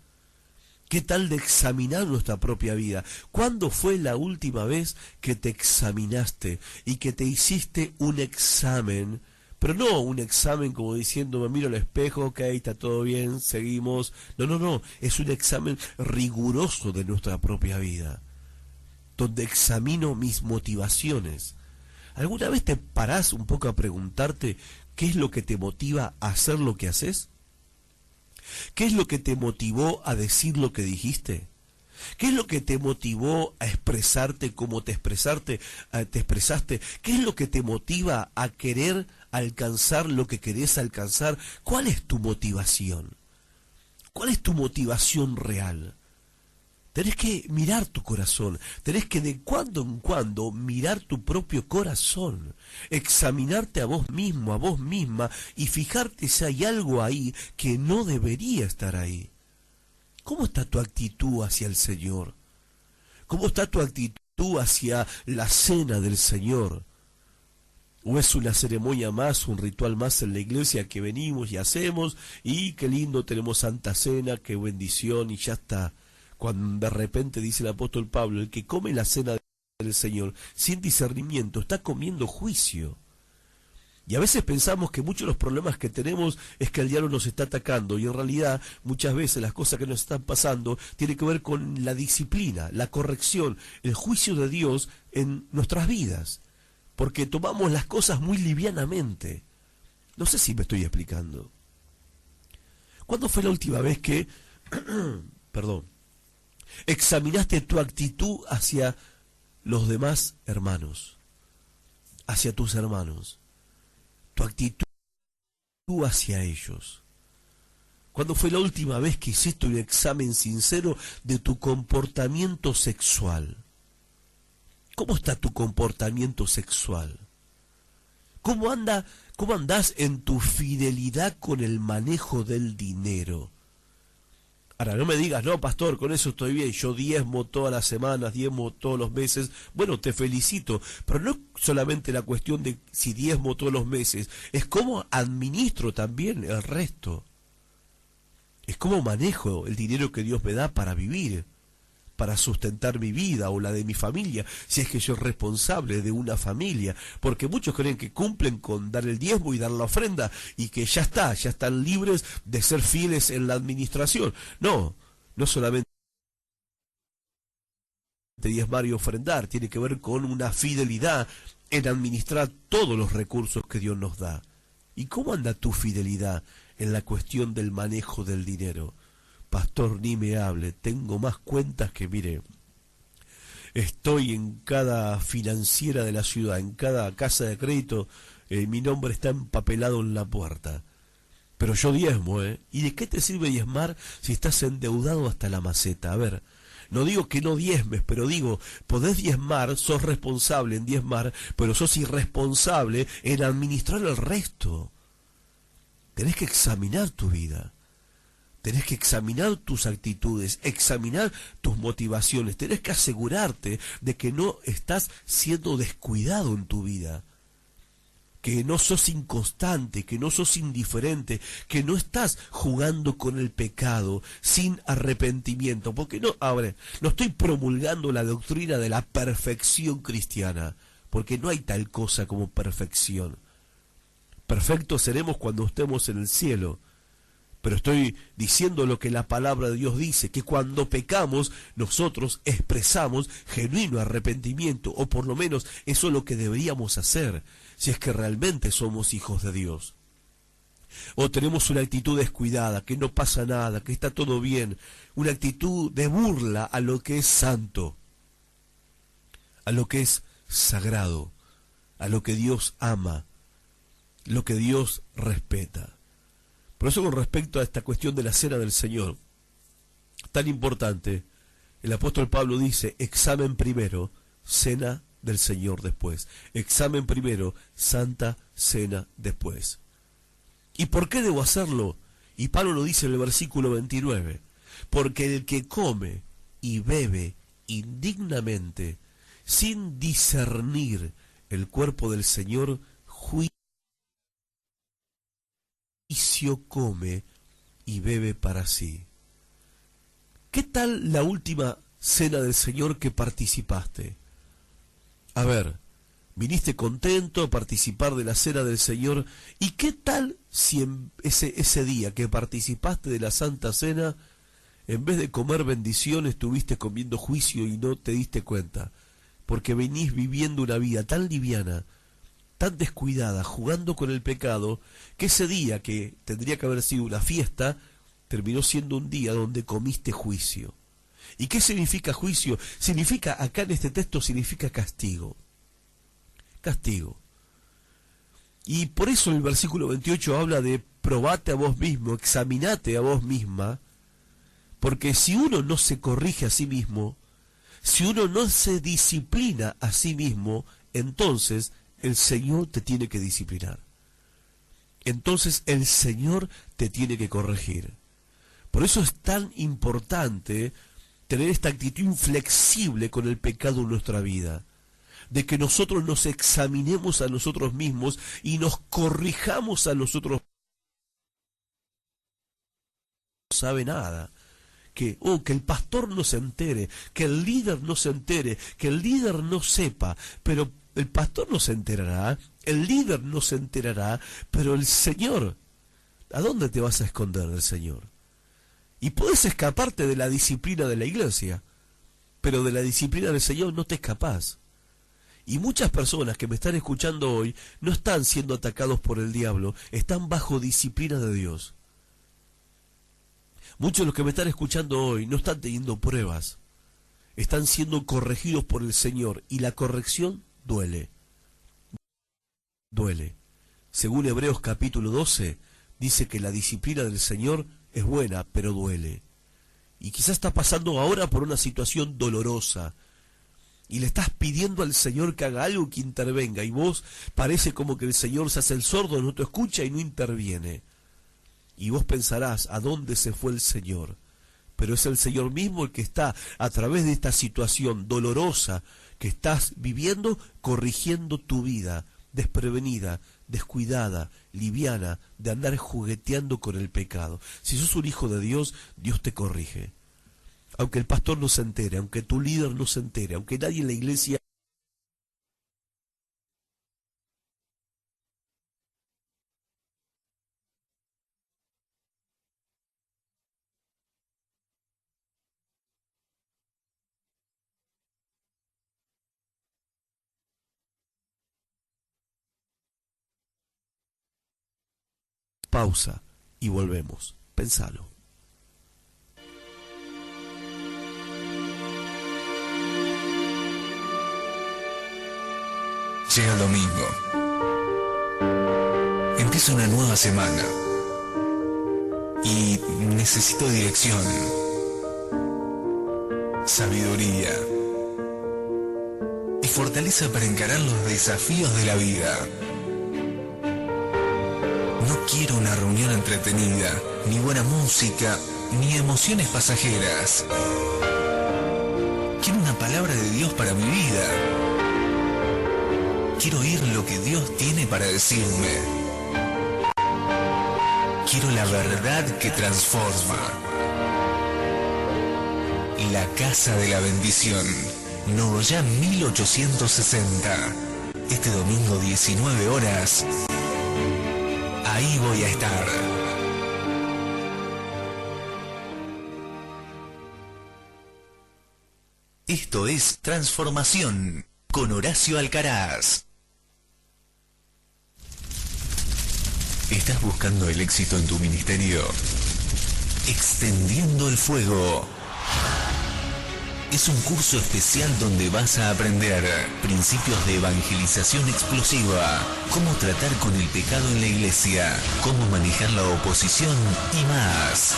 ¿Qué tal de examinar nuestra propia vida? ¿Cuándo fue la última vez que te examinaste y que te hiciste un examen? Pero no un examen como diciendo: me miro al espejo, ok, está todo bien, seguimos. No, es un examen riguroso de nuestra propia vida, donde examino mis motivaciones. ¿Alguna vez te parás un poco a preguntarte qué es lo que te motiva a hacer lo que haces? ¿Qué es lo que te motivó a decir lo que dijiste? ¿Qué es lo que te motivó a expresarte como te expresaste? ¿Qué es lo que te motiva a querer alcanzar lo que querés alcanzar? ¿Cuál es tu motivación? ¿Cuál es tu motivación real? Tenés que mirar tu corazón, tenés que de cuando en cuando mirar tu propio corazón, examinarte a vos mismo, a vos misma, y fijarte si hay algo ahí que no debería estar ahí. ¿Cómo está tu actitud hacia el Señor? ¿Cómo está tu actitud hacia la cena del Señor? ¿O es una ceremonia más, un ritual más en la iglesia que venimos y hacemos, y qué lindo, tenemos Santa Cena, qué bendición, y ya está? Cuando de repente dice el apóstol Pablo, el que come la cena del Señor sin discernimiento está comiendo juicio. Y a veces pensamos que muchos de los problemas que tenemos es que el diablo nos está atacando, y en realidad muchas veces las cosas que nos están pasando tienen que ver con la disciplina, la corrección, el juicio de Dios en nuestras vidas, porque tomamos las cosas muy livianamente. No sé si me estoy explicando. ¿Cuándo fue la última vez que examinaste tu actitud hacia los demás hermanos, hacia tus hermanos, tu actitud hacia ellos? ¿Cuándo fue la última vez que hiciste un examen sincero de tu comportamiento sexual? ¿Cómo está tu comportamiento sexual? ¿Cómo andás en tu fidelidad con el manejo del dinero? Ahora, no me digas, no, pastor, con eso estoy bien, yo diezmo todas las semanas, diezmo todos los meses. Bueno, te felicito, pero no solamente la cuestión de si diezmo todos los meses, es cómo administro también el resto. Es cómo manejo el dinero que Dios me da para vivir, para sustentar mi vida o la de mi familia, si es que soy responsable de una familia, porque muchos creen que cumplen con dar el diezmo y dar la ofrenda y que ya están libres de ser fieles en la administración. No solamente diezmar y ofrendar, tiene que ver con una fidelidad en administrar todos los recursos que Dios nos da. ¿Y cómo anda tu fidelidad en la cuestión del manejo del dinero? Pastor, ni me hable, tengo más cuentas que, mire, estoy en cada financiera de la ciudad, en cada casa de crédito, mi nombre está empapelado en la puerta. Pero yo diezmo, ¿Y de qué te sirve diezmar si estás endeudado hasta la maceta? A ver, no digo que no diezmes, pero digo, podés diezmar, sos responsable en diezmar, pero sos irresponsable en administrar el resto. Tenés que examinar tu vida. Tenés que examinar tus actitudes, examinar tus motivaciones, tenés que asegurarte de que no estás siendo descuidado en tu vida, que no sos inconstante, que no sos indiferente, que no estás jugando con el pecado sin arrepentimiento, porque no estoy promulgando la doctrina de la perfección cristiana, porque no hay tal cosa como perfección. Perfectos seremos cuando estemos en el cielo. Pero estoy diciendo lo que la palabra de Dios dice, que cuando pecamos nosotros expresamos genuino arrepentimiento, o por lo menos eso es lo que deberíamos hacer, si es que realmente somos hijos de Dios. O tenemos una actitud descuidada, que no pasa nada, que está todo bien, una actitud de burla a lo que es santo, a lo que es sagrado, a lo que Dios ama, lo que Dios respeta. Por eso, con respecto a esta cuestión de la cena del Señor, tan importante, el apóstol Pablo dice, examen primero, cena del Señor después. Examen primero, santa cena después. ¿Y por qué debo hacerlo? Y Pablo lo dice en el versículo 29, porque el que come y bebe indignamente, sin discernir el cuerpo del Señor, juicio come y bebe para sí. ¿Qué tal la última cena del Señor que participaste? A ver, viniste contento a participar de la cena del Señor, ¿y qué tal si en ese día que participaste de la Santa Cena, en vez de comer bendición, estuviste comiendo juicio y no te diste cuenta? Porque venís viviendo una vida tan liviana, tan descuidada, jugando con el pecado, que ese día que tendría que haber sido una fiesta, terminó siendo un día donde comiste juicio. ¿Y qué significa juicio? Significa, acá en este texto, significa castigo. Castigo. Y por eso el versículo 28 habla de probate a vos mismo, examinate a vos misma, Porque si uno no se corrige a sí mismo, si uno no se disciplina a sí mismo, entonces el Señor te tiene que disciplinar. Entonces el Señor te tiene que corregir. Por eso es tan importante tener esta actitud inflexible con el pecado en nuestra vida, de que nosotros nos examinemos a nosotros mismos y nos corrijamos a nosotros. No sabe nada. Que el pastor no se entere, que el líder no se entere, que el líder no sepa, pero el pastor no se enterará, el líder no se enterará, pero el Señor, ¿a dónde te vas a esconder del Señor? Y puedes escaparte de la disciplina de la iglesia, pero de la disciplina del Señor no te escapás. Y muchas personas que me están escuchando hoy no están siendo atacados por el diablo, están bajo disciplina de Dios. Muchos de los que me están escuchando hoy no están teniendo pruebas, están siendo corregidos por el Señor, y la corrección duele. Duele. Según Hebreos capítulo 12, dice que la disciplina del Señor es buena, pero duele. Y quizás estás pasando ahora por una situación dolorosa, y le estás pidiendo al Señor que haga algo, que intervenga, y vos parece como que el Señor se hace el sordo, no te escucha y no interviene. Y vos pensarás, ¿a dónde se fue el Señor? Pero es el Señor mismo el que está, a través de esta situación dolorosa que estás viviendo, corrigiendo tu vida, desprevenida, descuidada, liviana, de andar jugueteando con el pecado. Si sos un hijo de Dios, Dios te corrige. Aunque el pastor no se entere, aunque tu líder no se entere, aunque nadie en la iglesia... Pausa y volvemos. Pensalo. Llega el domingo. Empieza una nueva semana. Y necesito dirección, sabiduría y fortaleza para encarar los desafíos de la vida. No quiero una reunión entretenida, ni buena música, ni emociones pasajeras. Quiero una palabra de Dios para mi vida. Quiero oír lo que Dios tiene para decirme. Quiero la verdad que transforma. La Casa de la Bendición, Nogoyá 1860. Este domingo 19 horas. Ahí voy a estar. Esto es Transformación con Horacio Alcaraz. ¿Estás buscando el éxito en tu ministerio? Extendiendo el Fuego. Es un curso especial donde vas a aprender principios de evangelización explosiva, cómo tratar con el pecado en la iglesia, cómo manejar la oposición y más.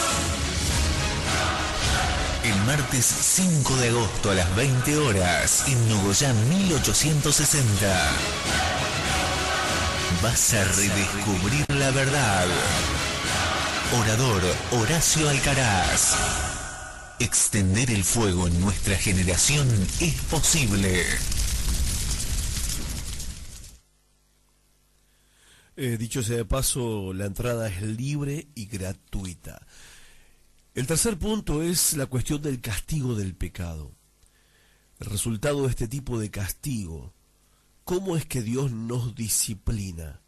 El martes 5 de agosto a las 20 horas en Nogoyá 1860. Vas a redescubrir la verdad. Orador Horacio Alcaraz. Extender el fuego en nuestra generación es posible. Dicho sea de paso, la entrada es libre y gratuita. El tercer punto es la cuestión del castigo del pecado. El resultado de este tipo de castigo. ¿Cómo es que Dios nos disciplina?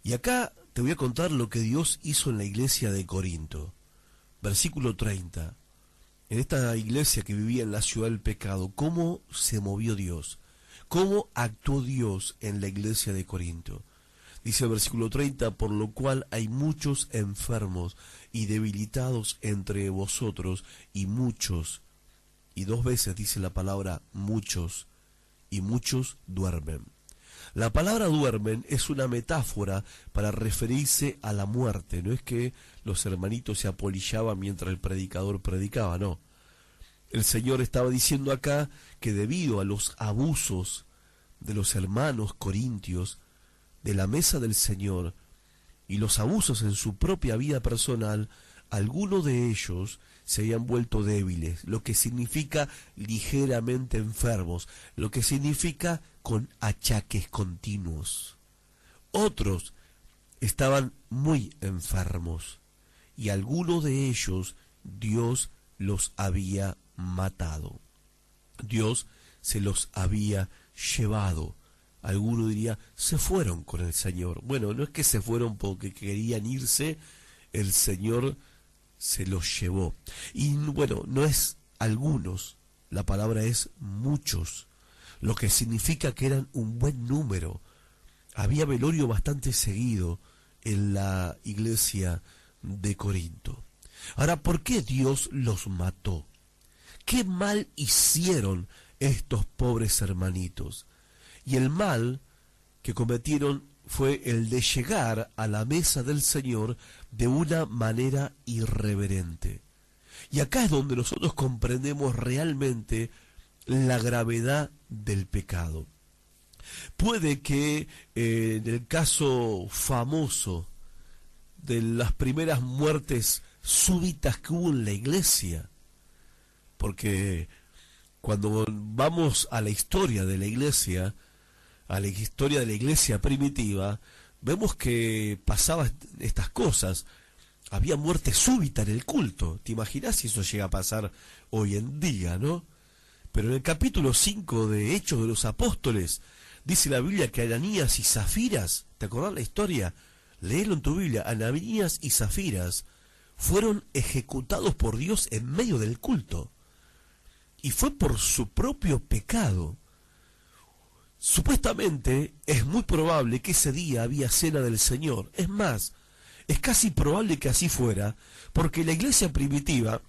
Y acá te voy a contar lo que Dios hizo en la iglesia de Corinto. Versículo 30. En esta iglesia que vivía en la ciudad del pecado, ¿cómo se movió Dios? ¿Cómo actuó Dios en la iglesia de Corinto? Dice el versículo 30, por lo cual hay muchos enfermos y debilitados entre vosotros, y muchos, y 2 veces dice la palabra muchos, y muchos duermen. La palabra duermen es una metáfora para referirse a la muerte. No es que los hermanitos se apolillaban mientras el predicador predicaba, no. El Señor estaba diciendo acá que debido a los abusos de los hermanos corintios de la mesa del Señor y los abusos en su propia vida personal, algunos de ellos se habían vuelto débiles, lo que significa ligeramente enfermos, lo que significa con achaques continuos. Otros estaban muy enfermos y algunos de ellos Dios los había matado. Dios se los había llevado. Alguno diría, se fueron con el Señor. Bueno, no es que se fueron porque querían irse, el Señor se los llevó. Y bueno, no es algunos, la palabra es muchos, lo que significa que eran un buen número. Había velorio bastante seguido en la iglesia de Corinto. Ahora, ¿por qué Dios los mató? ¿Qué mal hicieron estos pobres hermanitos? Y el mal que cometieron fue el de llegar a la mesa del Señor de una manera irreverente. Y acá es donde nosotros comprendemos realmente la gravedad del pecado. Puede que en el caso famoso de las primeras muertes súbitas que hubo en la iglesia, porque cuando vamos a la historia de la iglesia, a la historia de la iglesia primitiva, vemos que pasaban estas cosas. Había muerte súbita en el culto. ¿Te imaginas si eso llega a pasar hoy en día, no? Pero en el capítulo 5 de Hechos de los Apóstoles, dice la Biblia que Ananías y Zafiras, ¿te acordás la historia? Léelo en tu Biblia. Ananías y Zafiras fueron ejecutados por Dios en medio del culto. Y fue por su propio pecado. Supuestamente es muy probable que ese día había cena del Señor. Es más, es casi probable que así fuera, porque la iglesia primitiva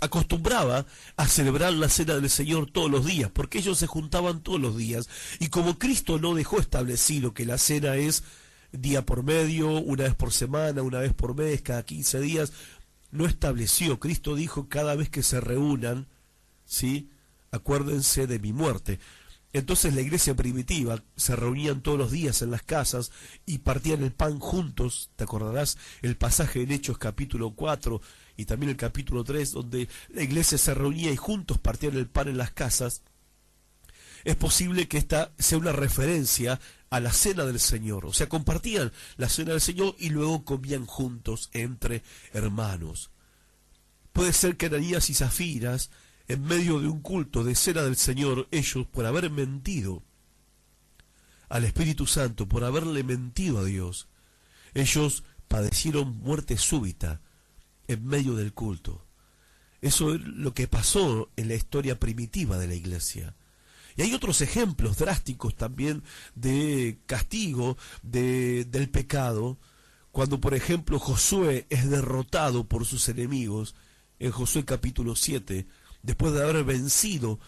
acostumbraba a celebrar la cena del Señor todos los días, porque ellos se juntaban todos los días, y como Cristo no dejó establecido que la cena es día por medio, una vez por semana, una vez por mes, cada 15 días, no estableció. Cristo dijo, cada vez que se reúnan, ¿sí?, acuérdense de mi muerte. Entonces la iglesia primitiva se reunían todos los días en las casas y partían el pan juntos. Te acordarás el pasaje en Hechos capítulo 4 y también el capítulo 3, donde la iglesia se reunía y juntos partían el pan en las casas. Es posible que esta sea una referencia a la cena del Señor. O sea, compartían la cena del Señor y luego comían juntos entre hermanos. Puede ser que Ananías y Zafiras, en medio de un culto de cena del Señor, ellos, por haber mentido al Espíritu Santo, por haberle mentido a Dios, ellos padecieron muerte súbita en medio del culto. Eso es lo que pasó en la historia primitiva de la iglesia. Y hay otros ejemplos drásticos también de castigo del pecado, cuando por ejemplo Josué es derrotado por sus enemigos, en Josué capítulo 7, después de haber vencido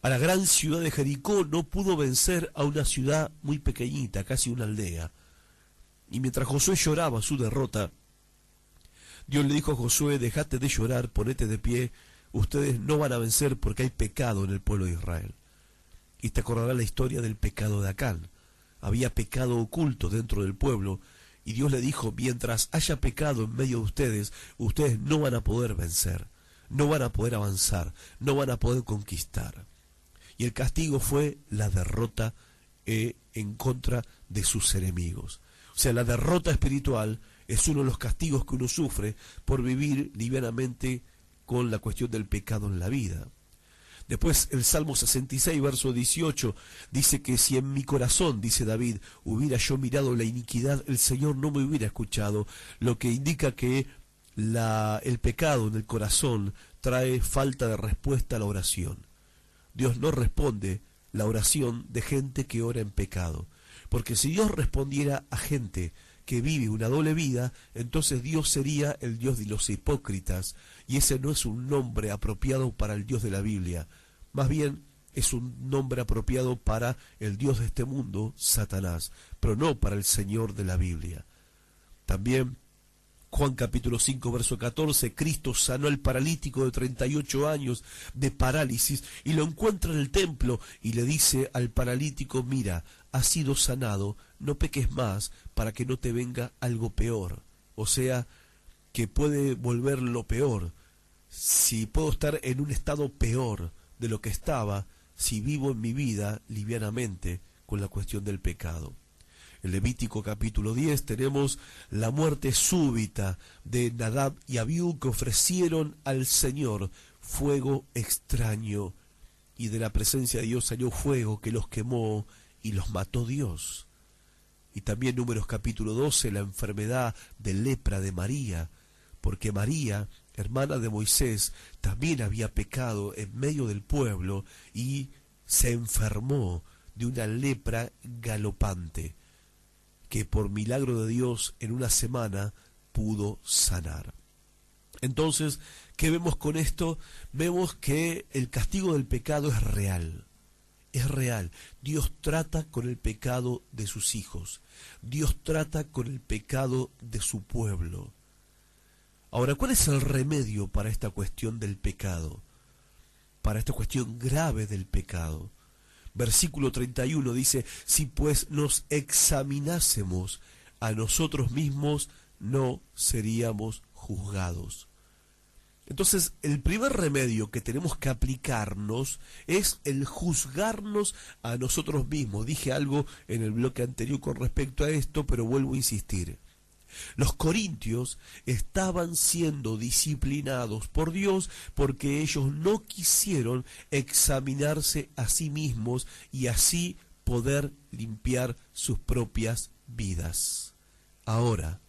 a la gran ciudad de Jericó, no pudo vencer a una ciudad muy pequeñita, casi una aldea. Y mientras Josué lloraba su derrota, Dios le dijo a Josué, dejate de llorar, ponete de pie, ustedes no van a vencer porque hay pecado en el pueblo de Israel. Y te acordarás la historia del pecado de Acán. Había pecado oculto dentro del pueblo, y Dios le dijo, mientras haya pecado en medio de ustedes, ustedes no van a poder vencer. No van a poder avanzar, no van a poder conquistar. Y el castigo fue la derrota en contra de sus enemigos. O sea, la derrota espiritual es uno de los castigos que uno sufre por vivir livianamente con la cuestión del pecado en la vida. Después el Salmo 66, verso 18, dice que si en mi corazón, dice David, hubiera yo mirado la iniquidad, el Señor no me hubiera escuchado, lo que indica que el pecado en el corazón trae falta de respuesta a la oración. Dios no responde la oración de gente que ora en pecado, porque si Dios respondiera a gente que vive una doble vida, entonces Dios sería el Dios de los hipócritas, y ese no es un nombre apropiado para el Dios de la Biblia. Más bien, es un nombre apropiado para el Dios de este mundo, Satanás, pero no para el Señor de la Biblia. También Juan capítulo 5, verso 14, Cristo sanó al paralítico de 38 años de parálisis y lo encuentra en el templo y le dice al paralítico, mira, has sido sanado, no peques más para que no te venga algo peor. O sea, que puede volver lo peor. Si puedo estar en un estado peor de lo que estaba, si vivo en mi vida livianamente con la cuestión del pecado. En Levítico capítulo 10 tenemos la muerte súbita de Nadab y Abiú, que ofrecieron al Señor fuego extraño, y de la presencia de Dios salió fuego que los quemó y los mató Dios. Y también Números capítulo 12, la enfermedad de lepra de María, porque María, hermana de Moisés, también había pecado en medio del pueblo y se enfermó de una lepra galopante, que por milagro de Dios en una semana pudo sanar. Entonces, ¿qué vemos con esto? Vemos que el castigo del pecado es real. Es real. Dios trata con el pecado de sus hijos. Dios trata con el pecado de su pueblo. Ahora, ¿cuál es el remedio para esta cuestión del pecado? Para esta cuestión grave del pecado. Versículo 31 dice, si pues nos examinásemos a nosotros mismos, no seríamos juzgados. Entonces, el primer remedio que tenemos que aplicarnos es el juzgarnos a nosotros mismos. Dije algo en el bloque anterior con respecto a esto, pero vuelvo a insistir. Los corintios estaban siendo disciplinados por Dios porque ellos no quisieron examinarse a sí mismos y así poder limpiar sus propias vidas. Ahora,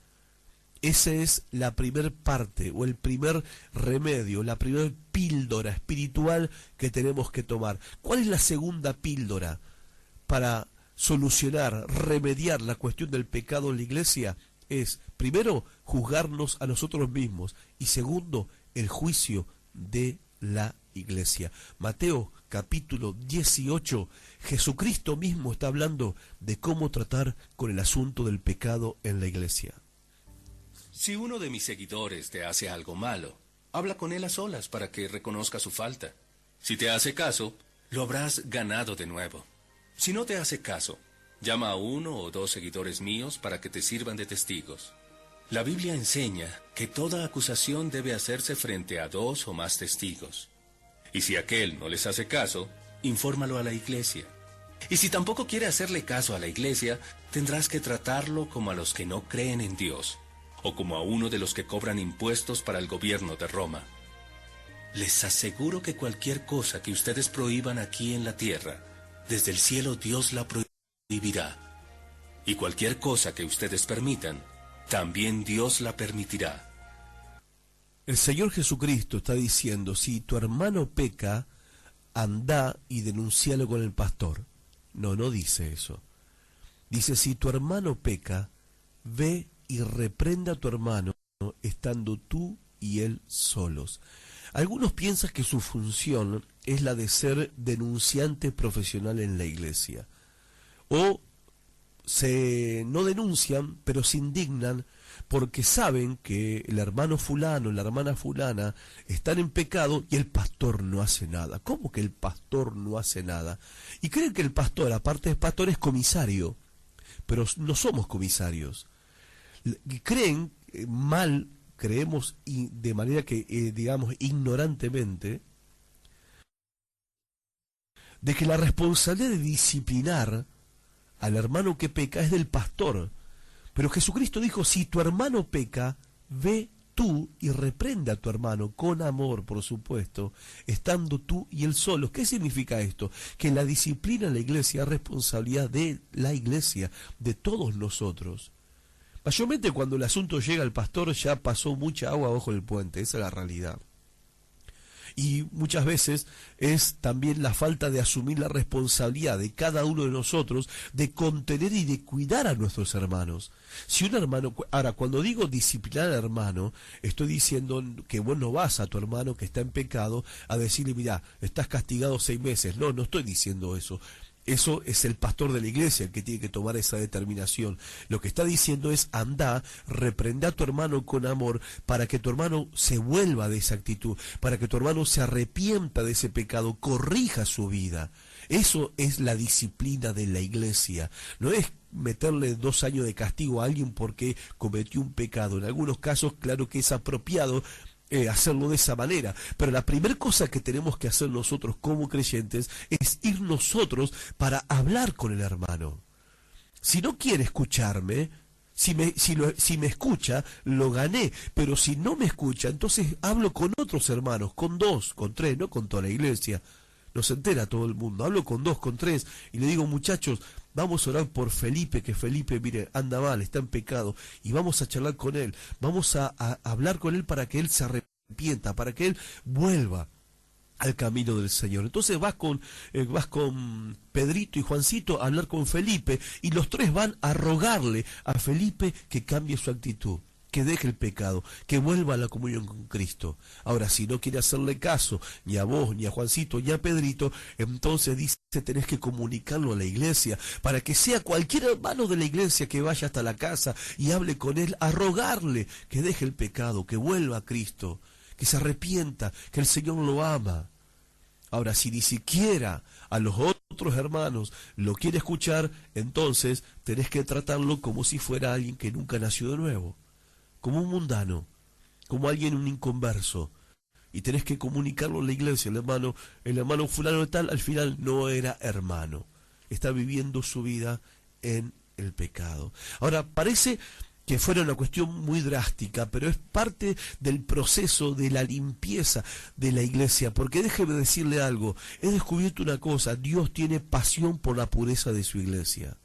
esa es la primer parte o el primer remedio, la primer píldora espiritual que tenemos que tomar. ¿Cuál es la segunda píldora para solucionar, remediar la cuestión del pecado en la iglesia? Es, primero, juzgarnos a nosotros mismos y segundo, el juicio de la iglesia. Mateo capítulo 18, Jesucristo mismo está hablando de cómo tratar con el asunto del pecado en la iglesia. Si uno de mis seguidores te hace algo malo, habla con él a solas para que reconozca su falta. Si te hace caso, lo habrás ganado de nuevo. Si no te hace caso, llama a 1 o 2 seguidores míos para que te sirvan de testigos. La Biblia enseña que toda acusación debe hacerse frente a 2 o más testigos. Y si aquel no les hace caso, infórmalo a la iglesia. Y si tampoco quiere hacerle caso a la iglesia, tendrás que tratarlo como a los que no creen en Dios, o como a uno de los que cobran impuestos para el gobierno de Roma. Les aseguro que cualquier cosa que ustedes prohíban aquí en la tierra, desde el cielo Dios la prohibirá. Y cualquier cosa que ustedes permitan, también Dios la permitirá. El Señor Jesucristo está diciendo, si tu hermano peca, anda y denuncialo con el pastor. No dice eso. Dice, si tu hermano peca, ve y reprenda a tu hermano, estando tú y él solos. Algunos piensan que su función es la de ser denunciante profesional en la iglesia. O no denuncian, pero se indignan porque saben que el hermano fulano, la hermana fulana están en pecado y el pastor no hace nada. ¿Cómo que el pastor no hace nada? Y creen que el pastor, aparte de pastor, es comisario, pero no somos comisarios. Y creen mal, creemos de manera que, digamos, ignorantemente, de que la responsabilidad de disciplinar al hermano que peca es del pastor. Pero Jesucristo dijo, si tu hermano peca, ve tú y reprende a tu hermano con amor, por supuesto, estando tú y él solos. ¿Qué significa esto? Que la disciplina en la iglesia es responsabilidad de la iglesia, de todos nosotros. Mayormente cuando el asunto llega al pastor ya pasó mucha agua bajo el puente, esa es la realidad. Y muchas veces es también la falta de asumir la responsabilidad de cada uno de nosotros de contener y de cuidar a nuestros hermanos. Si un hermano, ahora cuando digo disciplinar al hermano, estoy diciendo que vos no vas a tu hermano que está en pecado a decirle, mira, estás castigado 6 meses. No, no estoy diciendo eso. Eso es el pastor de la iglesia el que tiene que tomar esa determinación. Lo que está diciendo es, anda, reprende a tu hermano con amor para que tu hermano se vuelva de esa actitud, para que tu hermano se arrepienta de ese pecado, corrija su vida. Eso es la disciplina de la iglesia. No es meterle 2 años de castigo a alguien porque cometió un pecado. En algunos casos, claro que es apropiado hacerlo de esa manera, pero la primera cosa que tenemos que hacer nosotros como creyentes es ir nosotros para hablar con el hermano. Si no quiere escucharme, si me escucha, lo gané, pero si no me escucha, entonces hablo con otros hermanos, con 2, con 3, no con toda la iglesia. No se entera todo el mundo. Hablo con 2, con 3 y le digo, muchachos, vamos a orar por Felipe, que Felipe, mire, anda mal, está en pecado, y vamos a charlar con él, vamos a hablar con él para que él se arrepienta, para que él vuelva al camino del Señor. Entonces vas con Pedrito y Juancito a hablar con Felipe, y los 3 van a rogarle a Felipe que cambie su actitud, que deje el pecado, que vuelva a la comunión con Cristo. Ahora, si no quiere hacerle caso ni a vos, ni a Juancito, ni a Pedrito, entonces dice, tenés que comunicarlo a la iglesia, para que sea cualquier hermano de la iglesia que vaya hasta la casa y hable con él, a rogarle que deje el pecado, que vuelva a Cristo, que se arrepienta, que el Señor lo ama. Ahora, si ni siquiera a los otros hermanos lo quiere escuchar, entonces tenés que tratarlo como si fuera alguien que nunca nació de nuevo, como un mundano, como alguien, un inconverso, y tenés que comunicarlo en la iglesia. El hermano fulano de tal, al final no era hermano, está viviendo su vida en el pecado. Ahora, parece que fuera una cuestión muy drástica, pero es parte del proceso de la limpieza de la iglesia, porque déjeme decirle algo, he descubierto una cosa, Dios tiene pasión por la pureza de su iglesia.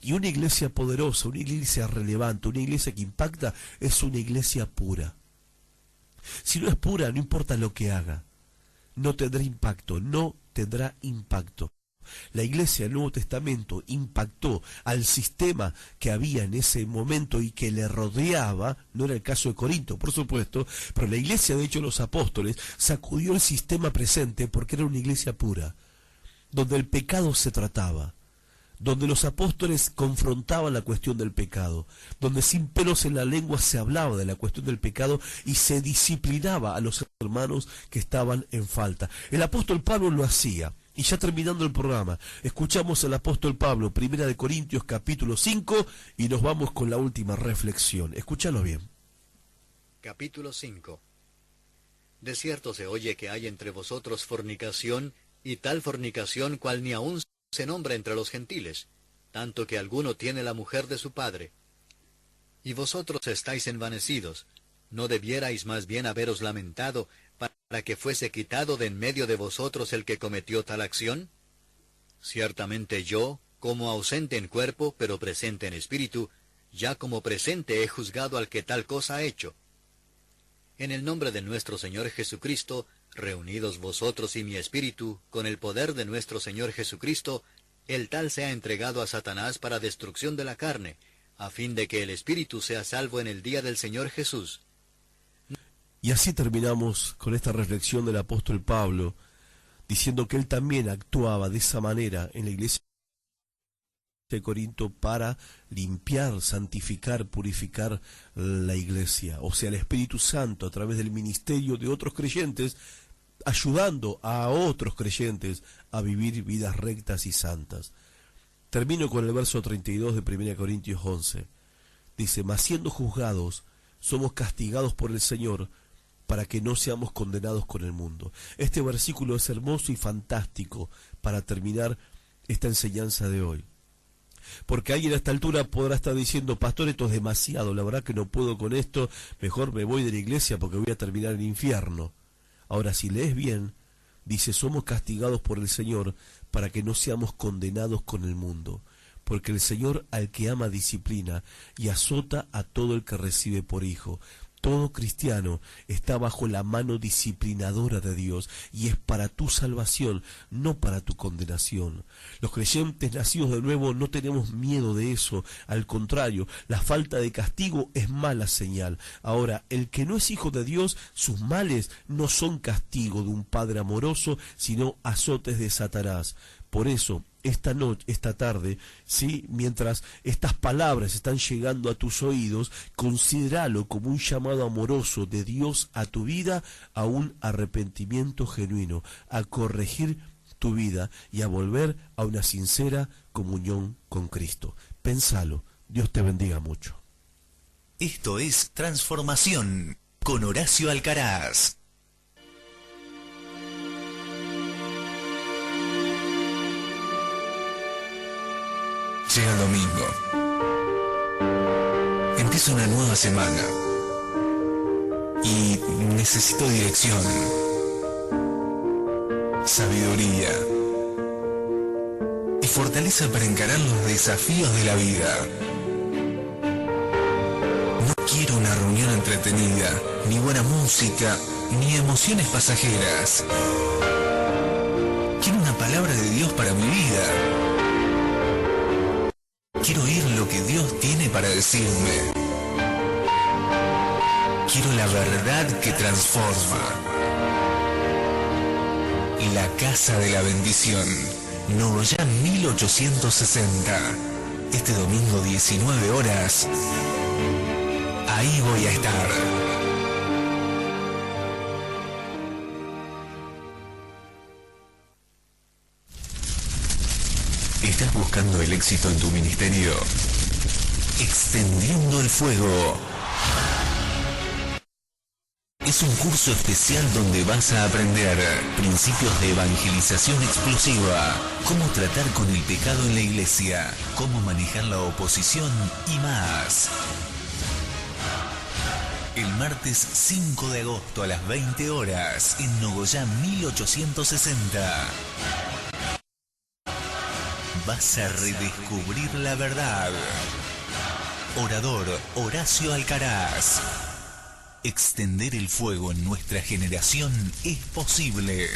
Y una iglesia poderosa, una iglesia relevante, una iglesia que impacta, es una iglesia pura. Si no es pura, no importa lo que haga, no tendrá impacto, no tendrá impacto. La iglesia del Nuevo Testamento impactó al sistema que había en ese momento y que le rodeaba, no era el caso de Corinto, por supuesto, pero la iglesia de Hechos de los Apóstoles sacudió el sistema presente porque era una iglesia pura, donde el pecado se trataba, donde los apóstoles confrontaban la cuestión del pecado, donde sin pelos en la lengua se hablaba de la cuestión del pecado y se disciplinaba a los hermanos que estaban en falta. El apóstol Pablo lo hacía. Y ya terminando el programa, escuchamos al apóstol Pablo, 1 Corintios capítulo 5, y nos vamos con la última reflexión. Escúchalo bien. Capítulo 5. De cierto se oye que hay entre vosotros fornicación, y tal fornicación cual ni aun se nombra entre los gentiles, tanto que alguno tiene la mujer de su padre. Y vosotros estáis envanecidos, ¿no debierais más bien haberos lamentado para que fuese quitado de en medio de vosotros el que cometió tal acción? Ciertamente yo, como ausente en cuerpo, pero presente en espíritu, ya como presente he juzgado al que tal cosa ha hecho. En el nombre de nuestro Señor Jesucristo, reunidos vosotros y mi espíritu, con el poder de nuestro Señor Jesucristo, el tal sea entregado a Satanás para destrucción de la carne, a fin de que el espíritu sea salvo en el día del Señor Jesús. Y así terminamos con esta reflexión del apóstol Pablo, diciendo que él también actuaba de esa manera en la iglesia de Corinto para limpiar, santificar, purificar la iglesia, o sea, el Espíritu Santo a través del ministerio de otros creyentes, ayudando a otros creyentes a vivir vidas rectas y santas. Termino con el verso 32 de 1 Corintios 11. Dice, mas siendo juzgados, somos castigados por el Señor, para que no seamos condenados con el mundo. Este versículo es hermoso y fantástico para terminar esta enseñanza de hoy. Porque alguien a esta altura podrá estar diciendo, pastor, esto es demasiado, la verdad que no puedo con esto, mejor me voy de la iglesia porque voy a terminar en el infierno. Ahora, si lees bien, dice, somos castigados por el Señor para que no seamos condenados con el mundo. Porque el Señor al que ama disciplina y azota a todo el que recibe por hijo. Todo cristiano está bajo la mano disciplinadora de Dios y es para tu salvación, no para tu condenación. Los creyentes nacidos de nuevo no tenemos miedo de eso, al contrario, la falta de castigo es mala señal. Ahora, el que no es hijo de Dios, sus males no son castigo de un Padre amoroso, sino azotes de Satanás. Por eso, esta tarde, ¿sí?, mientras estas palabras están llegando a tus oídos, considéralo como un llamado amoroso de Dios a tu vida, a un arrepentimiento genuino, a corregir tu vida y a volver a una sincera comunión con Cristo. Pénsalo. Dios te bendiga mucho. Esto es Transformación con Horacio Alcaraz. Llega el domingo. Empieza una nueva semana. Y necesito dirección, sabiduría y fortaleza para encarar los desafíos de la vida. No quiero una reunión entretenida, ni buena música, ni emociones pasajeras. Quiero una palabra de Dios para mi vida. Quiero oír lo que Dios tiene para decirme. Quiero la verdad que transforma. La Casa de la Bendición, Nogoyá 1860. Este domingo 19 horas. Ahí voy a estar. ¿Estás buscando el éxito en tu ministerio? Extendiendo el Fuego es un curso especial donde vas a aprender principios de evangelización explosiva, cómo tratar con el pecado en la iglesia, cómo manejar la oposición y más. El martes 5 de agosto a las 20 horas en Nogoyá 1860. Vas a redescubrir la verdad. Orador Horacio Alcaraz. Extender el fuego en nuestra generación es posible.